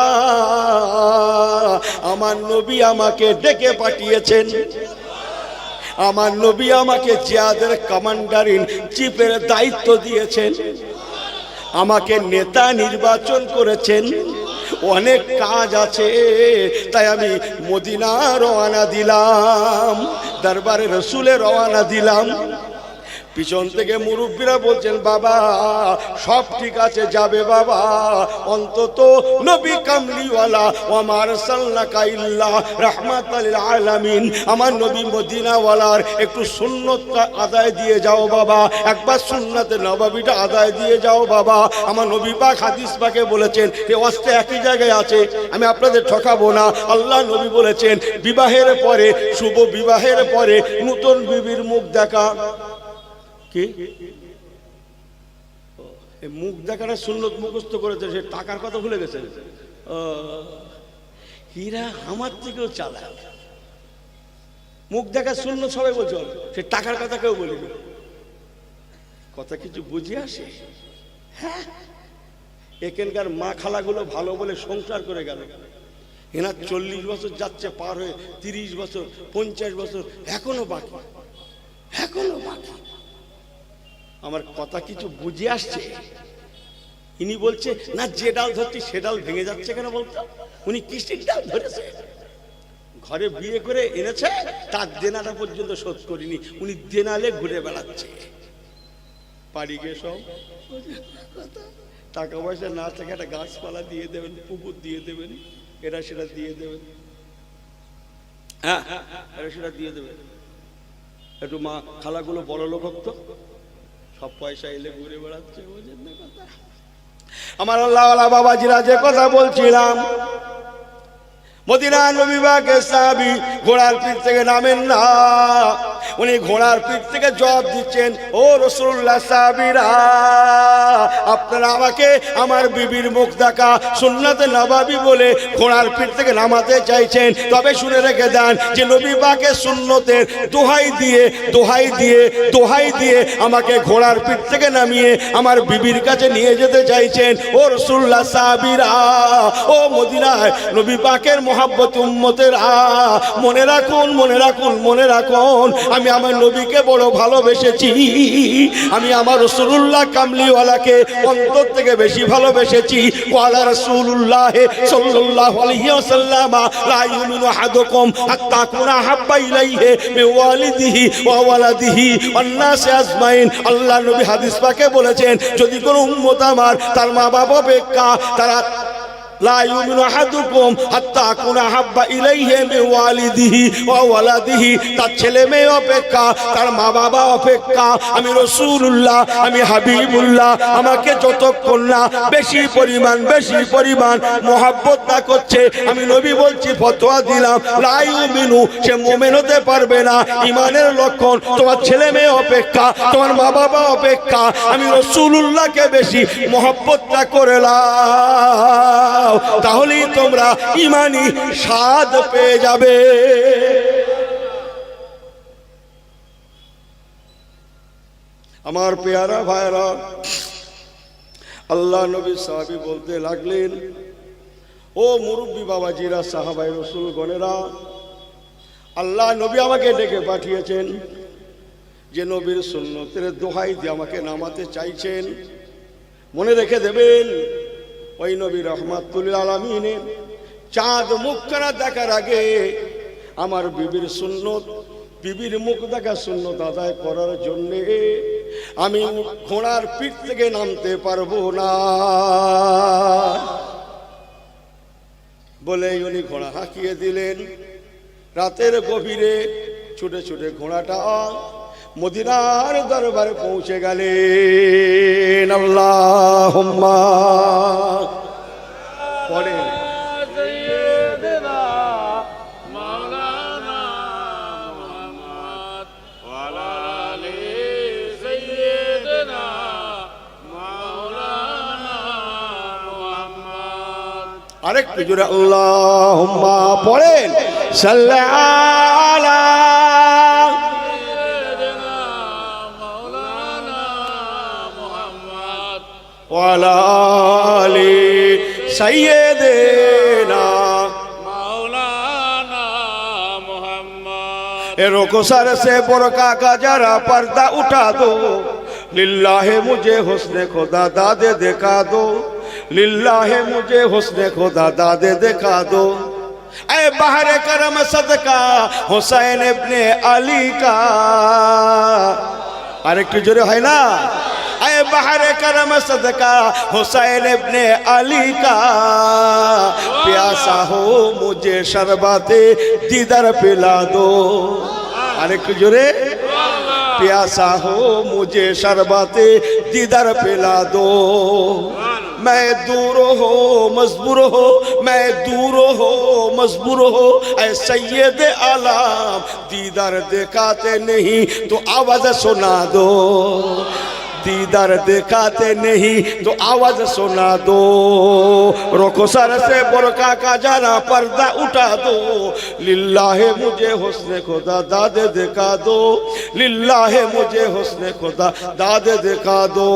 আমার নবী আমাকে ডেকে পাঠিয়েছেন, আমার নবী আমাকে জিহাদের কমান্ডার ইন চিফের দায়িত্ব দিয়েছেন, আমাকে নেতা নির্বাচন করেছেন, অনেক কাজ আছে, তাই আমি মদিনা রওনা দিলাম, দরবারে রসুলে রওনা দিলাম। পিছন থেকে মুরব্বীরা বলছেন, বাবা সব ঠিক আছে, যাবে বাবা, অন্তত নবী কামলিওয়ালা ওয়া আরসালনাকা ইল্লা রাহমাতাল লিল আলামিন, আমার নবী মদিনাওয়ালার একটু সুন্নতটা আদায় দিয়ে যাও বাবা, একবার সুন্নতে নববীটা আদায় দিয়ে যাও বাবা। আমার নবী পাক হাদিস পাকে বলেছেন, এই অস্তে একই জায়গায় আছে, আমি আপনাদের ঠকাবো না। আল্লাহ নবী বলেছেন, বিবাহের পরে, শুভ বিবাহের পরে নতুন বিবির মুখ দেখা, মুখ দেখাটা সুন্নত মুখস্থ করেছে, সে টাকার কথা ভুলে গেছে। হীরা আমার থেকেও চালাক, মুখ দেখা সুন্নত সবাই বলছে, সে টাকার কথা কেউ বলিনি। কথা কিছু বুঝে আসে? হ্যাঁ, এখানকার মা খালাগুলো ভালো বলে সংসার করে গেল, এনার 40 বছর যাচ্ছে পার হয়ে, 30 বছর, 50 বছর, এখনো বাকি, এখনো বাকি। আমার কথা কিছু বুঝে আসছে? ইনি বলছে না, যে ডাল ধরছি সে ডাল ভেঙে যাচ্ছে কেন বলতো, উনি কিসের ডাল ধরেছে, ঘরে বিয়ে করে এনেছে, তার দেনাটা পর্যন্ত শোধ করিনি, উনি দেনালে ঘুরে বেড়াচ্ছে। বাড়ি গিয়ে সব টাকা পয়সা না থাকে একটা গাছপালা দিয়ে দেবেন, পুকুর দিয়ে দেবেন, এটা সেটা দিয়ে দেবেন, হ্যাঁ এটা সেটা দিয়ে দেবেন। একটু মা খালাগুলো বড় লোক তো, সব পয়সা এলে ঘুরে বেড়াচ্ছে। আমার আল্লাহওয়ালা বাবাজিরা, যে কথা বলছিলাম, মদিনা নবী পাকের সাহাবী ঘোড়ার পিঠ থেকে নামেন না, উনি ঘোড়ার পিঠ থেকে জবাব দিচ্ছেন, ও রাসূলুল্লাহ সাহাবীরা, আপনারা আমাকে আমার বিবির মুখ দেখা সুন্নাতে নববী বলে ঘোড়ার পিঠ থেকে নামাতে চাইছেন, তবে শুনে রেখে দেন যে নবী পাকের সুন্নতের দোহাই দিয়ে দোহাই দিয়ে দোহাই দিয়ে আমাকে ঘোড়ার পিঠ থেকে নামিয়ে আমার বিবির কাছে নিয়ে যেতে চাইছেন। ও রাসূলুল্লাহ সাহাবীরা, ও মদিনায় নবী পাকের মোহাব্বত উম্মতেরা, মনে রাখুন, মনে রাখুন, মনে রাখুন, আমি আমার নবীকে বড় ভালোবেসেছি, আমি আমার রাসূলুল্লাহ কামলিওয়ালাকে অন্তর থেকে বেশি ভালোবেসেছি। ওয়ালা রাসূলুল্লাহ সাল্লাল্লাহু আলাইহি ওয়াসাল্লাম, লা ইউমিনু আহাদুকুম হাত্তা কুনা হাব্বা ইলাইহি মিন ওয়ালিদিহি ওয়া ওয়ালাদিহি ওয়ান নাস আজমাইন। আল্লাহ নবী হাদিস পাকে বলেছেন, যদি কোনো উম্মত আমার তার মা বাবা অপেক্ষা, তারা লা ইউমিনু আহাদুকুম হাত্তা আকুনা হাব্বা ইলাইহি মিন ওয়ালিদিহি ওয়া ওয়ালাদিহি, তার ছেলে মেয়ে অপেক্ষা, তার মা বাবা অপেক্ষা আমি রাসূলুল্লাহ, আমি হাবিবুল্লাহ, আমাকে যতক্ষণ না বেশি পরিমাণ মহব্বত না করছে, আমি নবী বলছি, ফতোয়া দিলাম, লা ইউমিনু, সে মুমিন হতে পারবে না। ঈমানের লক্ষণ তোমার ছেলে মেয়ে অপেক্ষা, তোমার মা বাবা অপেক্ষা আমি রাসূলুল্লাহকে বেশি মহব্বতটা করে নাও, তাহলেই তোমরা ঈমানি স্বাদ পেয়ে যাবে। আমার পেয়ারা ভাইরা, আল্লাহ নবী সাহাবী বলতে লাগলেন, ও মুরব্বী বাবাজিরা, সাহাবায়ে রাসূল গণেরা, আল্লাহ নবী আমাকে ডেকে পাঠিয়েছেন, যে নবীর সুন্নতের দোহাই দিয়ে আমাকে নামাতে চাইছেন। মনে রেখে দেবেন, ওই নবী রহমাতুল আলামিনের চাঁদ মুখখানা দেখার আগে আমার বিবির সুন্নত, বিবির মুখ দেখা সুন্নত আদায় করার জন্যে আমি ঘোড়ার পিঠ থেকে নামতে পারবো না বলে উনি ঘোড়া হাঁকিয়ে দিলেন। রাতের গভীরে ছুটে ছুটে ঘোড়াটা মদিনার দরবারে পৌঁছে গেলেন। আল্লাহুম্মা পড়ে আরেকটু জোরে আল্লাহুম্মা পড়েন, সাল্লাল্লাহু ওয়ালা আলি সাইয়্যিদিনা মাওলানা মুহাম্মদ। रुको सर से बुरका का जरा पर्दा उठा दो, लिल्लाहे मुझे हुस्ने खुदा दादे दिखा दो, लिल्लाहे मुझे हुस्ने खुदा दादे दिखा दो। ऐ बहरे करम सदका हुसैन इब्ने अली का, আরেকটু জোরে হয় না, ऐ बहरे करम सदका हुसैन इब्ने अली का, प्यासा हो मुझे शरबते दीदार पिला दो। আরেকটু জোরে, प्यासा हो मुझे शरबते दीदार पिला दो। मैं दूर हो मजबूर हो, मैं दूर हो मजबूर हो, ऐ सैयद आलम दीदार दिखाते नहीं तो आवाज सुना दो, दीदार दिखाते नहीं तो आवाज सुना दो। रोको सर से बुरका का जरा पर्दा उठा दो, लिल्लाहे मुझे हुस्ने खुदा दादे दिखा दो, लिल्लाहे मुझे हुस्ने खुदा दादे दिखा दो।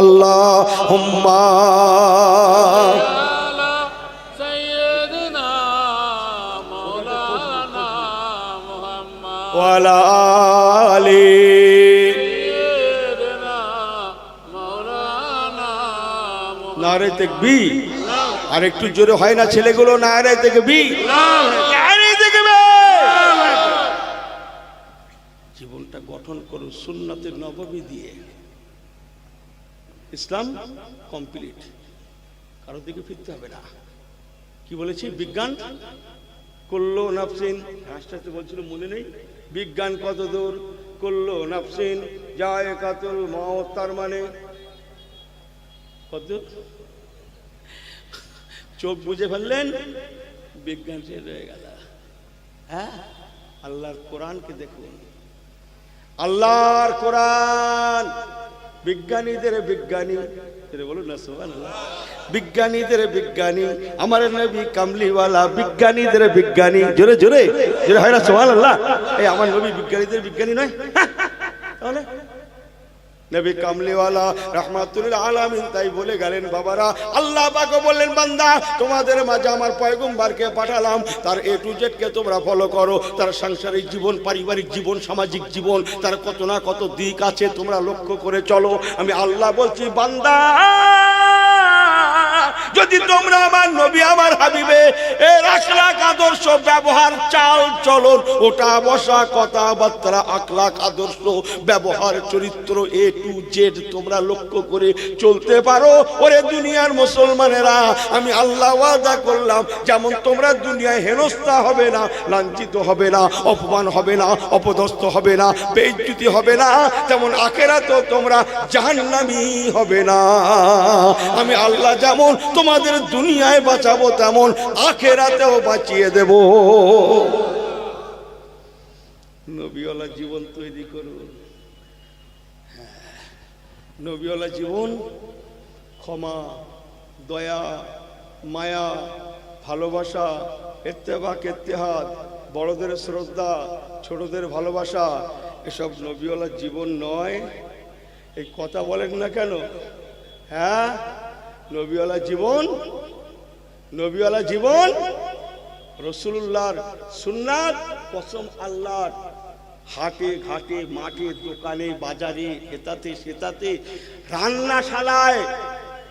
अल्लाहुम्मा सय्यदना मौलाना मुहम्मद वाला आली। নারে তাকবীর, আর একটু জোরে হয় না ছেলেগুলো, নারে তাকবীর, নারে তাকবীর। জীবনটা গঠন করুন সুন্নতে নববী দিয়ে, ইসলাম কমপ্লিট, কারোর দিকে ফিরতে হবে না। কি বলেছি, বিজ্ঞান কুল্লু নাফসিন, রাষ্ট্রতে বলছিল মনে নেই, বিজ্ঞান কত দূর, কুল্লু নাফসিন যায়কাতুল মাউত, তার মানে কত? চোখ বুঝে ফেললেন, বিজ্ঞান শেষ হয়ে গেল। হ্যাঁ, আল্লাহর কোরআনকে দেখুন, আল্লাহর কোরআন বিজ্ঞানীদের বিজ্ঞানী, বলুন না সুবহানাল্লাহ, বিজ্ঞানীদের বিজ্ঞানী, আমার নবী কামলিওয়ালা বিজ্ঞানীদের বিজ্ঞানী। জোরে জোরে জোরে হয় না সুবহানাল্লাহ। এই আমার নবী বিজ্ঞানীদের বিজ্ঞানী নয়? তাহলে নবী কামলিওয়ালা রাহমাতুল আলামিন তাই বলে গেলেন, বাবারা আল্লাহ পাক বললেন, বান্দা তোমাদের মাঝে আমার পয়গম্বরকে পাঠালাম, তার এ টু জেড কে তোমরা ফলো করো, তার সাংসারিক জীবন, পারিবারিক জীবন, সামাজিক জীবন, তার কত না কত দিক আছে, তোমরা লক্ষ্য করে চলো। আমি আল্লাহ বলছি, বান্দা যদি তোমরা আমার নবী আমার হাবিবে এর আখলাক আদর্শ ব্যবহার চাল চলন ওটা বসা কথাবার্তা আখলাক আদর্শ ব্যবহার চরিত্র এ টু জেড তোমরা লক্ষ্য করে চলতে পারো, ওরে দুনিয়ার মুসলমানেরা আমি আল্লাহ ওয়াদা করলাম যেমন তোমরা দুনিয়ায় হেনস্থা হবে না, লাঞ্ছিত হবে না, অপমান হবে না, অপদস্থ হবে না, বেইজ্জতি হবে না, তেমন আখিরাতেও তোমরা জাহান্নামী হবে না। আমি আল্লাহ যেমন তোমাদের দুনিয়ায় বাঁচাবো তেমন আখিরাতেও বাঁচিয়ে দেব। নবীওয়ালা জীবন তৈরি করুন। নবীওয়ালা জীবন ক্ষমা, দয়া, মায়া, ভালোবাসা, ইত্তেফাক ইত্তেহাদ, বড়দের শ্রদ্ধা, ছোটদের ভালোবাসা, এসব নবীওয়ালা জীবন নয়। এই কথা বলেন না কেন? হ্যাঁ, নবীওয়ালা জীবন, নবীওয়ালা জীবন রাসূলুল্লাহর সুন্নাত, কসম আল্লাহর। হাটে ঘাটে মাঠে দোকানে বাজারে এটাতে সেটাতে রান্নাশালায়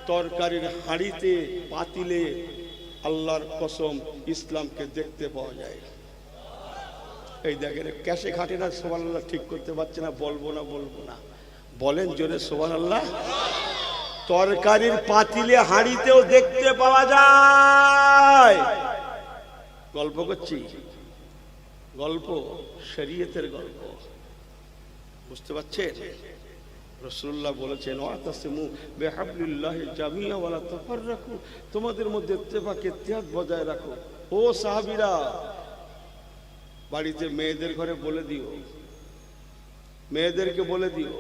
তরকারির হাঁড়িতে পাতিলে আল্লাহর কসম ইসলামকে দেখতে পাওয়া যায়। এই দেখেন ক্যাশে ঘাটে না সুবহানাল্লাহ ঠিক করতে পারছে না, বলবো না বলেন জোরে সুবহানাল্লাহ। তরকারির পাতিলে হাঁড়িতেও দেখতে পাওয়া যায়। গল্প করছি, গল্প শরীয়তের গল্প, বুঝতে পারছেন? রাসূলুল্লাহ বলেছেন ওয়াতাসিমু বিহাবলিল্লাহি জামিয়া ওয়ালা তাফাররাকু, তোমাদের মধ্যে ইত্তেফাক ইত্তেহাদ বজায় রাখো। ও সাহাবীরা, বাড়িতে মেয়েদের ঘরে বলে দিও, মেয়েদেরকে বলে দিও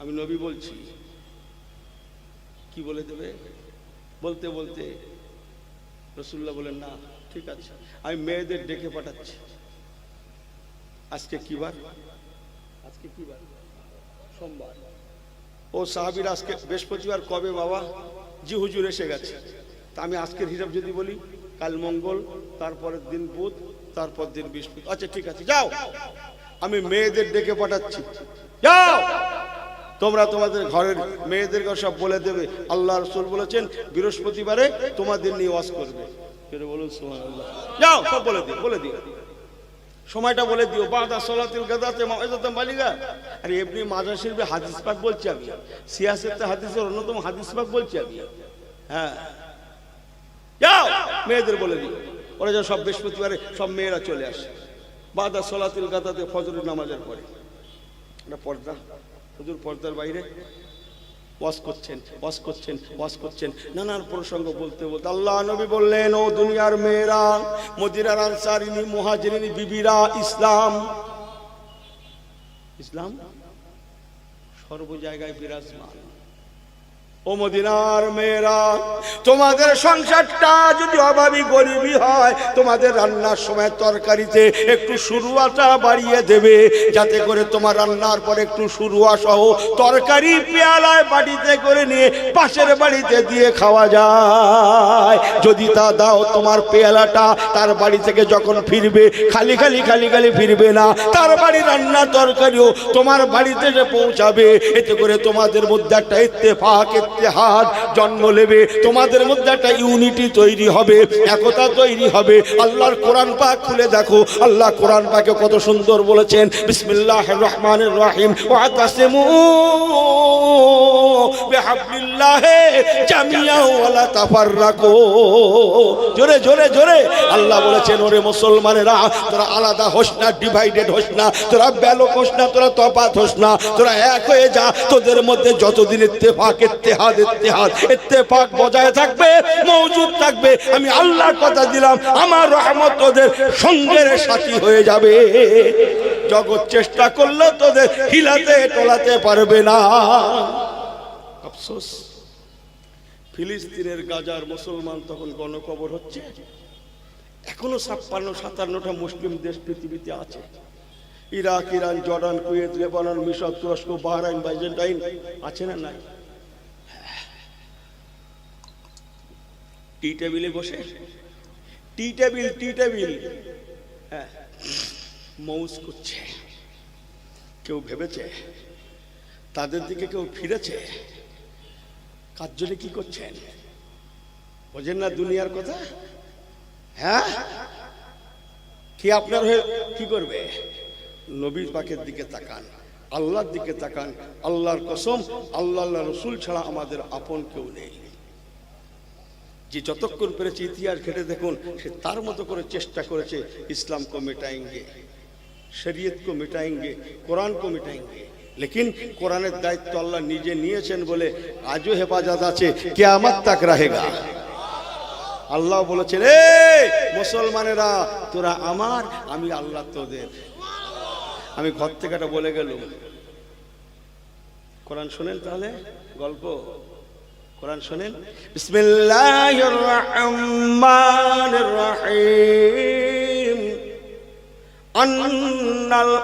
আমি নবী বলছি। কি বলে দেবে? বলতে বলতে রাসূলুল্লাহ বলেন না ঠিক আছে, আমি মেয়েদের ডেকে পাঠাচ্ছি। আজকে কি বার? আজকে কি বার? সোমবার। ও সাহাবীরা আজকে বৃহস্পতিবার। কবে বাবা? জি হুজুর এসে গেছে। তা আমি আজকের হিসাব যদি বলি, কাল মঙ্গল, তারপরের দিন বুধ, তারপর দিন বৃহস্পতি। আচ্ছা ঠিক আছে, যাও, আমি মেয়েদের ডেকে পাঠাচ্ছি, যাও তোমরা তোমাদের ঘরের মেয়েদেরকে সব বলে দেবে আল্লাহ রাসূল বলেছেন বৃহস্পতিবারে তোমাদের নিয়ে ওয়াজ করবে। বলুন সুবহানাল্লাহ। যাও সব বলে দিও, বলে দিও, সময়টা বলে দিও। বাদা সালাতিল গাদাতে মাউইযাতুন বালিগা। আরে এমনি মাজার শরীফে হাদিস পাক বলছি আমি, সিয়াসতে হাদিসের অন্যতম হাদিস পাক বলছি আমি। হ্যাঁ, যাও মেয়েদের বলে দিও, ওরা যা সব বৃহস্পতিবারে সব মেয়েরা চলে আসে বাদা সালাতিল গাদাতে ফজরের নামাজের পরে। এটা পর্দা, হুজুর পর্দার বাইরে ওয়াজ করছেন, নানান প্রসঙ্গ বলতে বলতে আল্লাহ নবী বললেন ও দুনিয়ার মেয়েরা, মদিনার আনসারিনী মুহাজিরিনী বিবিরা, ইসলাম সর্ব জায়গায় বিরাজমান। ও মদিনার মেয়েরা, তোমাদের সংসারটা যদি অভাবী গরিবী হয়, তোমাদের রান্নার সময় তরকারিতে একটু শুরুয়াটা বাড়িয়ে দেবে, যাতে করে তোমার রান্নার পর একটু শুরুয়া সহ তরকারি পেয়ালায় বাড়িতে করে নিয়ে পাশের বাড়িতে দিয়ে খাওয়া যায়। যদি তা দাও, তোমার পেয়ালাটা তার বাড়ি থেকে যখন ফিরবে খালি ফিরবে না, তার বাড়ি রান্না তরকারিও তোমার বাড়িতে যে পৌঁছাবে। এতে করে তোমাদের মধ্যে একটা ইত্তেফাক ইত্তেহাদ জন্ম নেবে, তোমাদের মধ্যে একটা ইউনিটি তৈরি হবে, একতা তৈরি হবে। আল্লাহর কোরআন পাক খুলে দেখো, আল্লাহ কোরআন পাকে কত সুন্দর বলেছেন, বিসমিল্লাহির রহমানির রহিম, ওয়াতাসিমু বিহাবলিল্লাহি জামিয়া ওয়ালা তাফাররাকু। জোরে জোরে জোরে আল্লাহ বলেছেন ওরে মুসলমানেরা, তোরা আলাদা হোস না, ডিভাইডেড হোস না, তোরা ব্যালক হোস না, তোরা তফাত হোস না, তোরা এক হয়ে যা। তোদের মধ্যে যতদিন ইত্তেফাক ইত্তেফাক বজায় থাকবে, মওজুদ থাকবে, আমি আল্লাহর কথা দিলাম, আমার রহমত তোদের সঙ্গের সাথী হয়ে যাবে। জগৎ চেষ্টা করলে তোদের হিলাতে টলাতে পারবে না। আফসোস, ফিলিস্তিনের গাজার মুসলমান তখন গণকবর হচ্ছে। এখনো 56-57টা মুসলিম দেশ পৃথিবীতে আছে। Iraq, Iran, Jordan, Kuwait, Lebanon, মিশর, তুরস্ক, বাহরাইন, বাইজেন্টাইন আছে না নাই? টি টেবিলে বসে টি টেবিল হ্যাঁ মৌজ করছে। কেউ ভেবেছে তাদের দিকে কেউ ফিরেছে? কার জন্য কি করছেন? বোঝেন না দুনিয়ার কথা? হ্যাঁ, কি আপনার হয়ে কি করবে? নবীর পাকের দিকে তাকান, আল্লাহর দিকে তাকান। আল্লাহর কসম, আল্লাহ রসুল ছাড়া আমাদের আপন কেউ নেই। যে যতক্ষণ পেরেছে ইতিহাস ঘেটে দেখুন, সে তার মতো করে চেষ্টা করেছে ইসলাম কো মিটাएंगे, শরীয়ত কো মিটাएंगे, কোরআন কো মিটাएंगे। লেকিন কোরআনের দায়িত্ব আল্লাহ নিজে নিয়েছেন বলে আজও হেফাজত আছে, কিয়ামত তাক রহেগা। আল্লাহ বলেছেন, এই মুসলমানেরা তোরা আমার, আমি আল্লাহ তোদের। আমি ঘর থেকে এটা বলে গেলাম, কোরআন শোনেন তাহলে গল্প, কোরআন শোনেন। বিসমিল্লাহির রহমানির রহিম। আন্নাল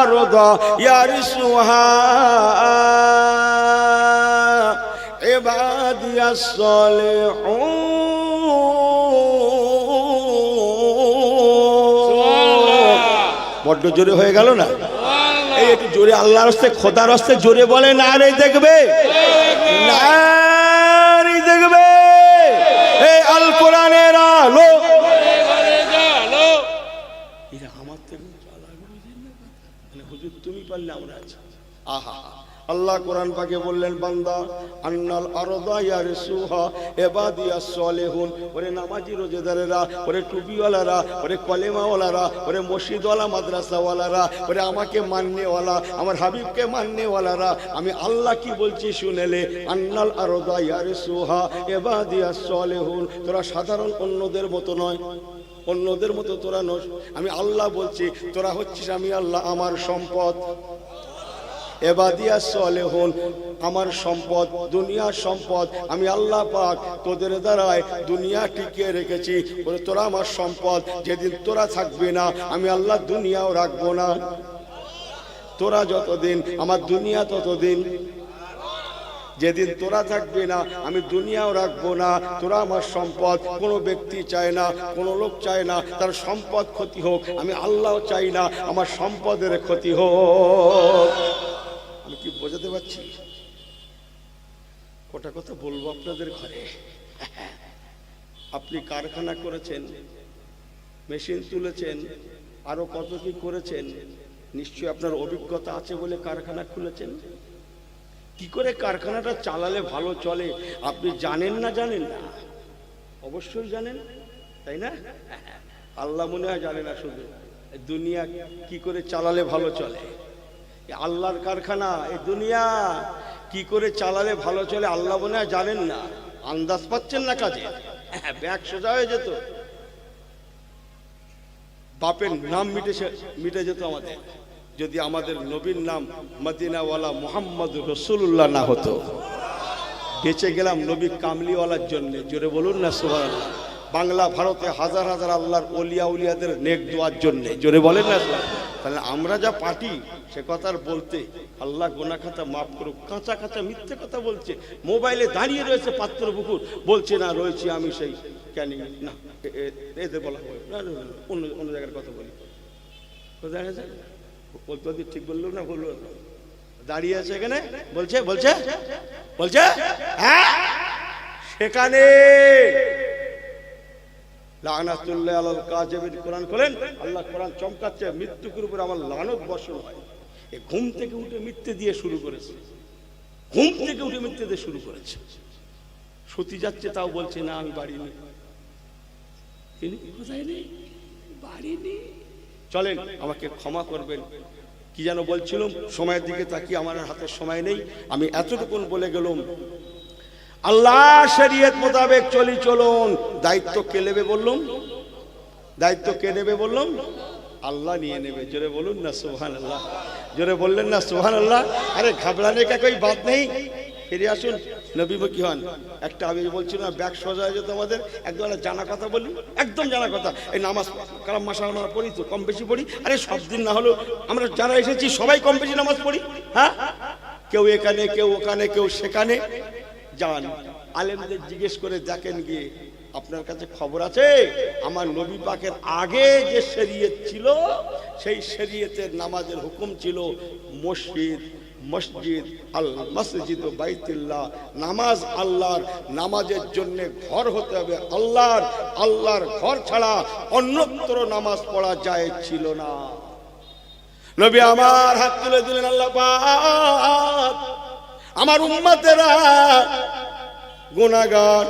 আরদা ইয়ারিসুহা ইবাদিয়াস সালিহুন। বড্ড জোরে হয়ে গেল না? এই একটু জোরে আল্লাহর হস্তে, খোদার হস্তে জোরে বলে না রে, দেখবে না রে, দেখবে। এই আল কোরআনের আলো, এরা আমার থেকে মানে হুজুর তুমি পারলে আমরা আছি। আহা, আল্লাহ কোরআন পাকে বললেন, বান্দা আন্নাল আরদা ইয়ারিসুহা ইবাদিয়াস সালিহুন। ওরে নামাজি রোজাদারেরা, ওরে টুপিওয়ালারা, ওরে কলেমাওয়ালারা, ওরে মসজিদওয়ালা মাদ্রাসাওয়ালারা, ওরে আমাকে মাননেওয়ালা, আমার হাবিবকে মাননেওয়ালারা, আমি আল্লাহ কি বলছি শুনেলে। আন্নাল আরদা ইয়ারিসুহা ইবাদিয়াস সালিহুন। তোরা সাধারণ অন্যদের মতো নয়, অন্যদের মতো তোরা নস। আমি আল্লাহ বলছি, তোরা হচ্ছিস আমি আল্লাহ আমার সম্পদ। এবাদিয়াস সালেহুন, আমার সম্পদ, দুনিয়ার সম্পদ। আমি আল্লাহ পাক তোদের দ্বারায় দুনিয়া টিকিয়ে রেখেছি। বলে তোরা আমার সম্পদ, যেদিন তোরা থাকবে না আমি আল্লাহ দুনিয়াও রাখবো না। তোরা যতদিন আমার দুনিয়া ততদিন, যেদিন তোরা থাকবে না আমি দুনিয়াও রাখবো না। তোরা আমার সম্পদ। কোনো ব্যক্তি চায় না, কোনো লোক চায় না তার সম্পদ ক্ষতি হোক, আমি আল্লাহ চাই না আমার সম্পদের ক্ষতি হোক। আমি কি বোঝাতে পারছি? কটা কথা বলবো আপনাদের ঘরে। আপনি কারখানা করেছেন, মেশিন তুলেছেন, আরো কত কি করেছেন, নিশ্চয়ই আপনার অভিজ্ঞতা আছে বলে কারখানা খুলেছেন। কি করে কারখানাটা চালালে ভালো চলে আপনি জানেন না? জানেন না? অবশ্যই জানেন, তাই না? আল্লাহ মনে হয় জানে না শুধু, দুনিয়া কি করে চালালে ভালো চলে। আল্লাহর কারখানা, এই দুনিয়া কি করে চালালে ভালো চলে আল্লাহ মনে হয় জানেন না। আন্দাজ পাচ্ছেন না কাজে, ব্যাগ সোজা হয়ে যেত, বাপের নাম মিটে যেত আমাদের, যদি আমাদের নবীর নাম মদিনাওয়ালা মুহাম্মদ রাসূলুল্লাহ না হতো। বেঁচে গেলাম নবী কামলিওয়ালার জন্য। জোরে বলুন না সুবহানাল্লাহ। বাংলা ভারতে হাজার হাজার আল্লাহর ওলিয়া উলিয়াদের নেক দোয়ার জন্য। জোরে বলেন না। তাহলে আমরা যা পাটি সে কথার বলতে আল্লাহ গোনা খাতা মাফ করুক। কাঁচা কাঁচা মিথ্যে কথা বলছে, মোবাইলে দাঁড়িয়ে রয়েছে পাত্রপুকুর, বলছে না রয়েছি আমি সেই ক্যানিং। না, এতে বলা হয় না, অন্য অন্য জায়গার কথা বলি। কোথায় আছে বলতে ঠিক বললো না, বললো দাঁড়িয়ে আছে এখানে, বলছে বলছে বলছে হ্যাঁ সেখানে লানাতুল্লাহ আলাল কাযিবিন। কোরআন খোলেন, আল্লাহ কোরআন চমকাচ্ছে, মৃত্যুর উপর আমার লানত বর্ষণ হয়। এই ঘুম থেকে উঠে মিথ্যে দিয়ে শুরু করেছে, ঘুম থেকে উঠে মিথ্যে দিয়ে শুরু করেছে। সতী যাচ্ছে তাও বলছে না আমি বাড়ি নেই। কোথায় নেই? বাড়ি নেই। চলেন, আমাকে ক্ষমা করবেন। কি যেন বলছিলাম, সময়ের দিকে তাকিয়ে আমার হাতে সময় নেই। আমি এতটুকুন বলে গেলাম, আল্লাহ শরীয়ত মোতাবেক চলি চলুন। দায়িত্ব কে নেবে বললাম? দায়িত্ব কে নেবে বললাম? আল্লাহ নিয়ে নেবে। জোরে বলুন না সুবহানাল্লাহ। জোরে বললেন না সুবহানাল্লাহ। আরে ঘাবড়ানে কা কোই বাত নেই। ফিরে আসুন, নবী কি হন। একটা আমি বলছিলাম ব্যাগ সোজা হয়ে যেত আমাদের, একদম জানা কথা বলি, একদম জানা কথা। এই নামাজ কালাম মাশাআল্লাহ আমরা পড়ি তো, কম বেশি পড়ি। আরে সব দিন না হলেও আমরা যারা এসেছি সবাই কম বেশি নামাজ পড়ি। হ্যাঁ, কেউ এখানে, কেউ ওখানে, কেউ সেখানে। যান আলেমদের জিজ্ঞেস করে দেখেন গিয়ে, আপনার কাছে খবর আছে আমার নবী পাকের আগে যে শরীয়ত ছিল সেই শরীয়তের নামাজের হুকুম ছিল মসজিদ, মসজিদ আল মসজিদ বাইতুল্লাহ, নামাজ আল্লাহর, নামাজের জন্য ঘর হতে হবে আল্লাহর, আল্লাহর ঘর ছাড়া অন্যত্র নামাজ পড়া যায় ছিল না। নবী আমার হাত তুলে দিলেন, আল্লাহ পাক আমার উম্মতেরা গুনাহগার,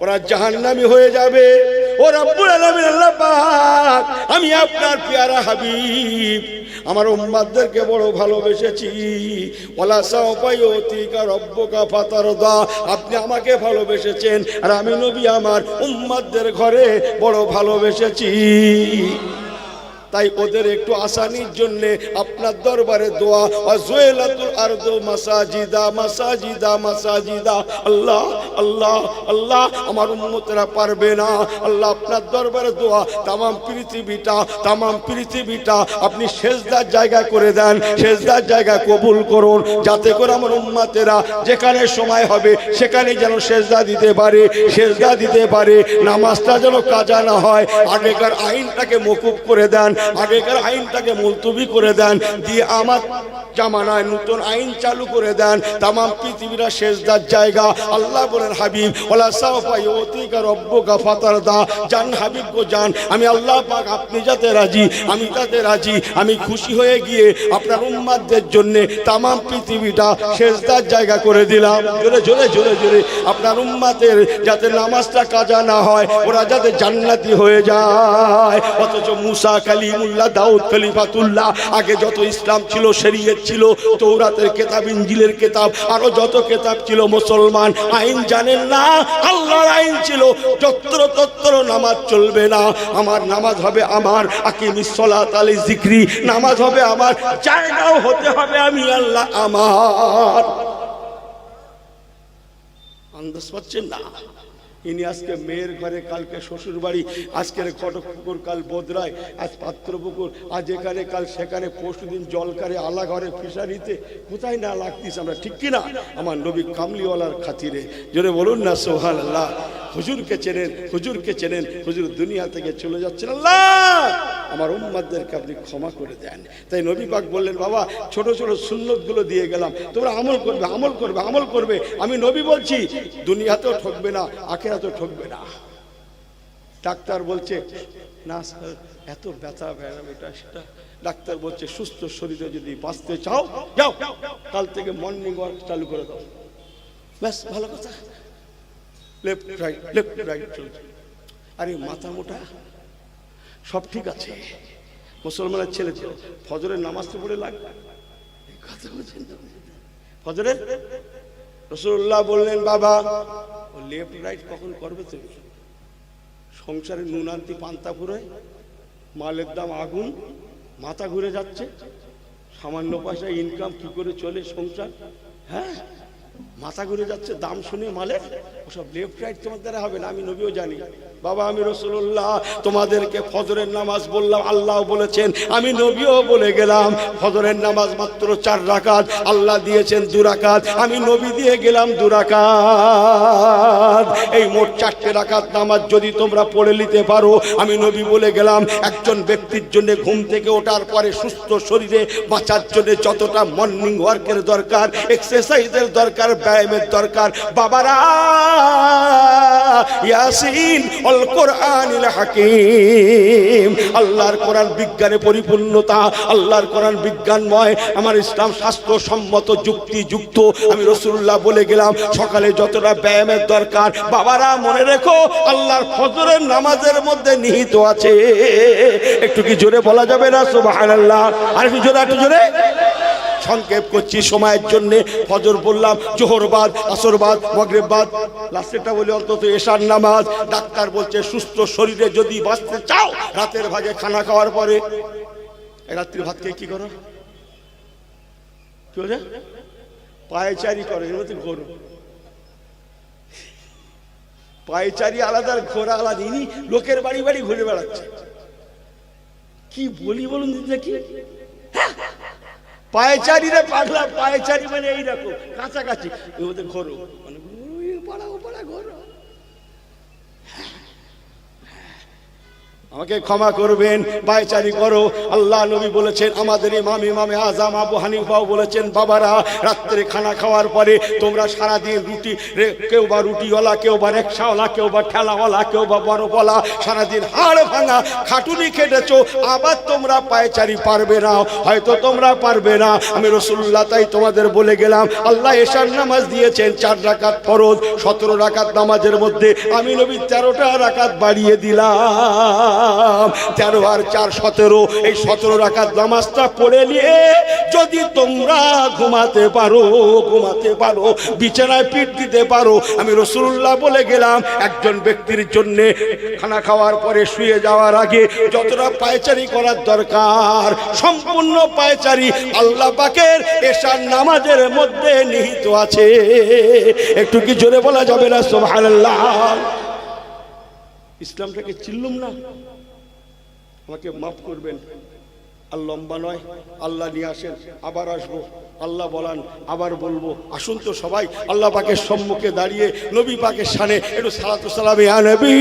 ওরা জাহান্নামী হয়ে যাবে। ও রব্বুল আলামিন আল্লাহ পাক আমি আপনার পেয়ারা হাবিব আমার উম্মতদেরকে বড় ভালোবেসেছি। ওয়ালা সাওফা ইউতিকা রব্বুকা ফাতারদা, আপনি আমাকে ভালোবেসেছেন আর আমি নবী আমার উম্মতদের ঘরে বড় ভালোবেসেছি। তাই ওদের একটু আসানির জন্য আপনার দরবারে দোয়া, ওয়াজুইলাতুল আরদু মাসাজিদা মাসাজিদা মাসাজিদা। আল্লাহ আল্লাহ আল্লাহ আমার উম্মতেরা পারবে না, আল্লাহ আপনার দরবারে দোয়া, তামাম পৃথিবীটা আপনি সেজদার জায়গা করে দেন, সেজদার জায়গা কবুল করুন, যাতে করে আমার উম্মতেরা যেখানে সময় হবে সেখানে যেন সেজদা দিতে পারে, নামাজটা যেন কাজা না হয়। আগেকার আইনটাকে মকুব করে দেন, আগেকার আইনটাকে মুলতবি করে দেন, দিয়ে আমার জামানায় নতুন আইন চালু করে দেন, তামাম পৃথিবীরা সেজদার জায়গা। আল্লাহ বলেন হাবিব ওয়ালা সাওফা ইউতিকা রব্বুকা ফাতারদা, জান হাবিব গো জান, আমি আল্লাহ পাক আপনি যাতে রাজি আমি তাতে রাজি, আমি খুশি হয়ে গিয়ে আপনার উম্মতদের জন্য তামাম পৃথিবীটা সেজদার জায়গা করে দিলাম। জোরে জোরে জোরে জোরে আপনার উম্মতের যাতে নামাজটা কাজা না হয়, ওরা যাতে জান্নাতি হয়ে যায়। অথচ মুসা কালিমুল্লাহ, দাউদ খলিফাতুল্লাহ, আগে যত ইসলাম ছিল, শরীয়ত ছিল, তৌরাতের কিতাব, ইনজিলের কিতাব, আরো যত কিতাব ছিল, মুসলমান আইন জানেন না। আল্লাহর আইন ছিল যত্র তত্র নামাজ চলবে না, আমার নামাজ হবে আমার আকিমিস সালাত আলি যিকরি, নামাজ হবে আমার, জায়গাও হতে হবে আমি আল্লাহ আমার। আন্দাজ পাচ্ছেন না? ইনি আজকে মেয়ের ঘরে, কালকে শ্বশুর বাড়ি, আজকের ঘটকপুকুর, কাল বোদরায়, আজ পাত্রপুকুর, আজ এখানে কাল সেখানে, পরশুদিন জলকারে, আলা ঘরে, ফিশারিতে, কোথায় না লাগতিস আমরা, ঠিক কিনা? আমার নবী কামলিওয়ালার খাতিরে জোরে বলুন না সুবহানাল্লাহ। হুজুরকে চেনেন, হুজুর দুনিয়া থেকে চলে যাচ্ছেন, আল্লাহ আমার উম্মতদেরকে আপনি ক্ষমা করে দেন। তাই নবী পাক বললেন, বাবা ছোট ছোট সুন্নতগুলো দিয়ে গেলাম, তোমরা আমল করবে। আমি নবী বলছি দুনিয়াতেও ঠকবে না, আখিরাতেও ঠকবে না। ডাক্তার বলছে না স্যার এত ব্যথা ব্যায়াম এটা সেটা, ডাক্তার বলছে সুস্থ শরীরে যদি বাঁচতে চাও যাও কাল থেকে মর্নিং ওয়াক চালু করে দাও, ব্যাস ভালো কথা। লেফট রাইট চলছে। আরে মাথা মোটা, সব ঠিক আছে, মুসলমানের ছেলে তো ফজরের নামাজ তো পড়ে লাগবে, কথা বলছেন ফজরের। রাসূলুল্লাহ বললেন, বাবা লেফট রাইট কখন করবে তুমি? সংসারে নুন আনতি পান্তা ফুরোয়, মালের দাম আগুন, মাথা ঘুরে যাচ্ছে, সামান্য পয়সা ইনকাম কি করে চলে সংসার? হ্যাঁ মাথা ঘুরে যাচ্ছে দাম শুনে মালের, ওসব লেফট রাইট তোমার দ্বারা হবে না, আমি নবীও জানি। বাবা আমি রাসূলুল্লাহ তোমাদেরকে ফজরের নামাজ বললাম, আল্লাহ বলেছেন, আমি নবীও বলে গেলাম, ফজরের নামাজ মাত্র 4 রাকাত, আল্লাহ দিয়েছেন 2 রাকাত, আমি নবী দিয়ে গেলাম 2 রাকাত। এই মোট 4টে রাকাত নামাজ যদি তোমরা পড়ে নিতে পারো, আমি নবী বলে গেলাম, একজন ব্যক্তির জন্য ঘুম থেকে ওঠার পরে সুস্থ শরীরে বাঁচার জন্য যতটা মর্নিং ওয়ার্কের দরকার, এক্সারসাইজের দরকার, ব্যায়ামের দরকার, বাবারা ইয়াসিন আল কোরআনিল হাকিম, আল্লাহর কোরআন বিজ্ঞানে পরিপূর্ণতা, আল্লাহর কোরআন বিজ্ঞানময়, আমার ইসলাম শাস্ত্র সম্মত, যুক্তিযুক্ত। আমি রাসূলুল্লাহ বলে গেলাম, সকালে যতটা ব্যায়ামের দরকার, বাবারা মনে রেখো আল্লাহর ফজরের নামাজের মধ্যে নিহিত আছে। একটু কি জোরে বলা যাবে না সুবহানাল্লাহ? আর একটু জোরে। সংক্ষেপ করছি সময়ের জন্য। ফজর বললাম, জোহর বাদ, আসর বাদ, মাগরিব বাদ, লাস্টেরটা বলি অন্তত এশার নামাজ। ডাক্তার বলছে সুস্থ শরীরে যদি বাঁচতে চাও, রাতের ভাগে খানা খাওয়ার পরে, রাত্রির ভাত খেয়ে কি করো? কি বলে? পায়চারি করে, এর মধ্যে ঘোরো। পায়চারি আলাদা, ঘোরা আলাদা। ইনি লোকের বাড়ি বাড়ি ঘুরে বেড়াচ্ছে। কি বলি বলুন দেখি? পায়চারিরা পাগলা, পায়চারি মানে এইরকম কাছাকাছি, ওদের ঘোরো মানে পাড়া ঘোরো। আমাকে ক্ষমা করবেন, পায়চারি করো। আল্লাহ নবী বলেছেন, আমাদের ইমামে আজম আবু হানিফাও বলেছেন, বাবারা রাত্রে খানা খাওয়ার পরে তোমরা সারাদিন রুটি, কেউ বা রুটিওয়ালা, কেউ বা রিকশাওয়ালা, কেউ বা ঠেলাওয়ালা, কেউ বা বড়ওয়ালা, সারাদিন হাড় ভাঙা খাটুনি খেটেছো, আবার তোমরা পায়চারি পারবে না, হয়তো তোমরা পারবে না। আমি রাসূলুল্লাহ তাই তোমাদের বলে গেলাম, আল্লাহ এশার নামাজ দিয়েছেন 4 রাকাত ফরজ, 17 রাকাত নামাজের মধ্যে আমি নবী 13টা রাকাত বাড়িয়ে দিলাম। 13 আর 4 17, এই 17 রাকাত নামাজটা পড়ে নিয়ে যদি তোমরা ঘুমাতে পারো, বিছানায় পিঠ দিতে পারো, আমি রাসূলুল্লাহ বলে গেলাম, একজন ব্যক্তির জন্য খানা খাওয়ার পরে শুয়ে যাওয়ার আগে যতটা পায়চারি করার দরকার, সম্পূর্ণ পায়চারি আল্লাহ পাকের এশার নামাজের মধ্যে নিহিত আছে। একটু কি জোরে বলা যাবে না সুবহানাল্লাহ? ইসলামটাকে চিনলুম না, আমাকে মাফ করবেন। আর লম্বা নয়, আল্লাহ নিয়ে আসেন, আবার আসবো, আল্লাহ বলান আবার বলবো। আসুন তো সবাই আল্লাহ পাকের সম্মুখে দাঁড়িয়ে নবী পাকের শানে একটু সালাতু সালাম ইয়া নবী।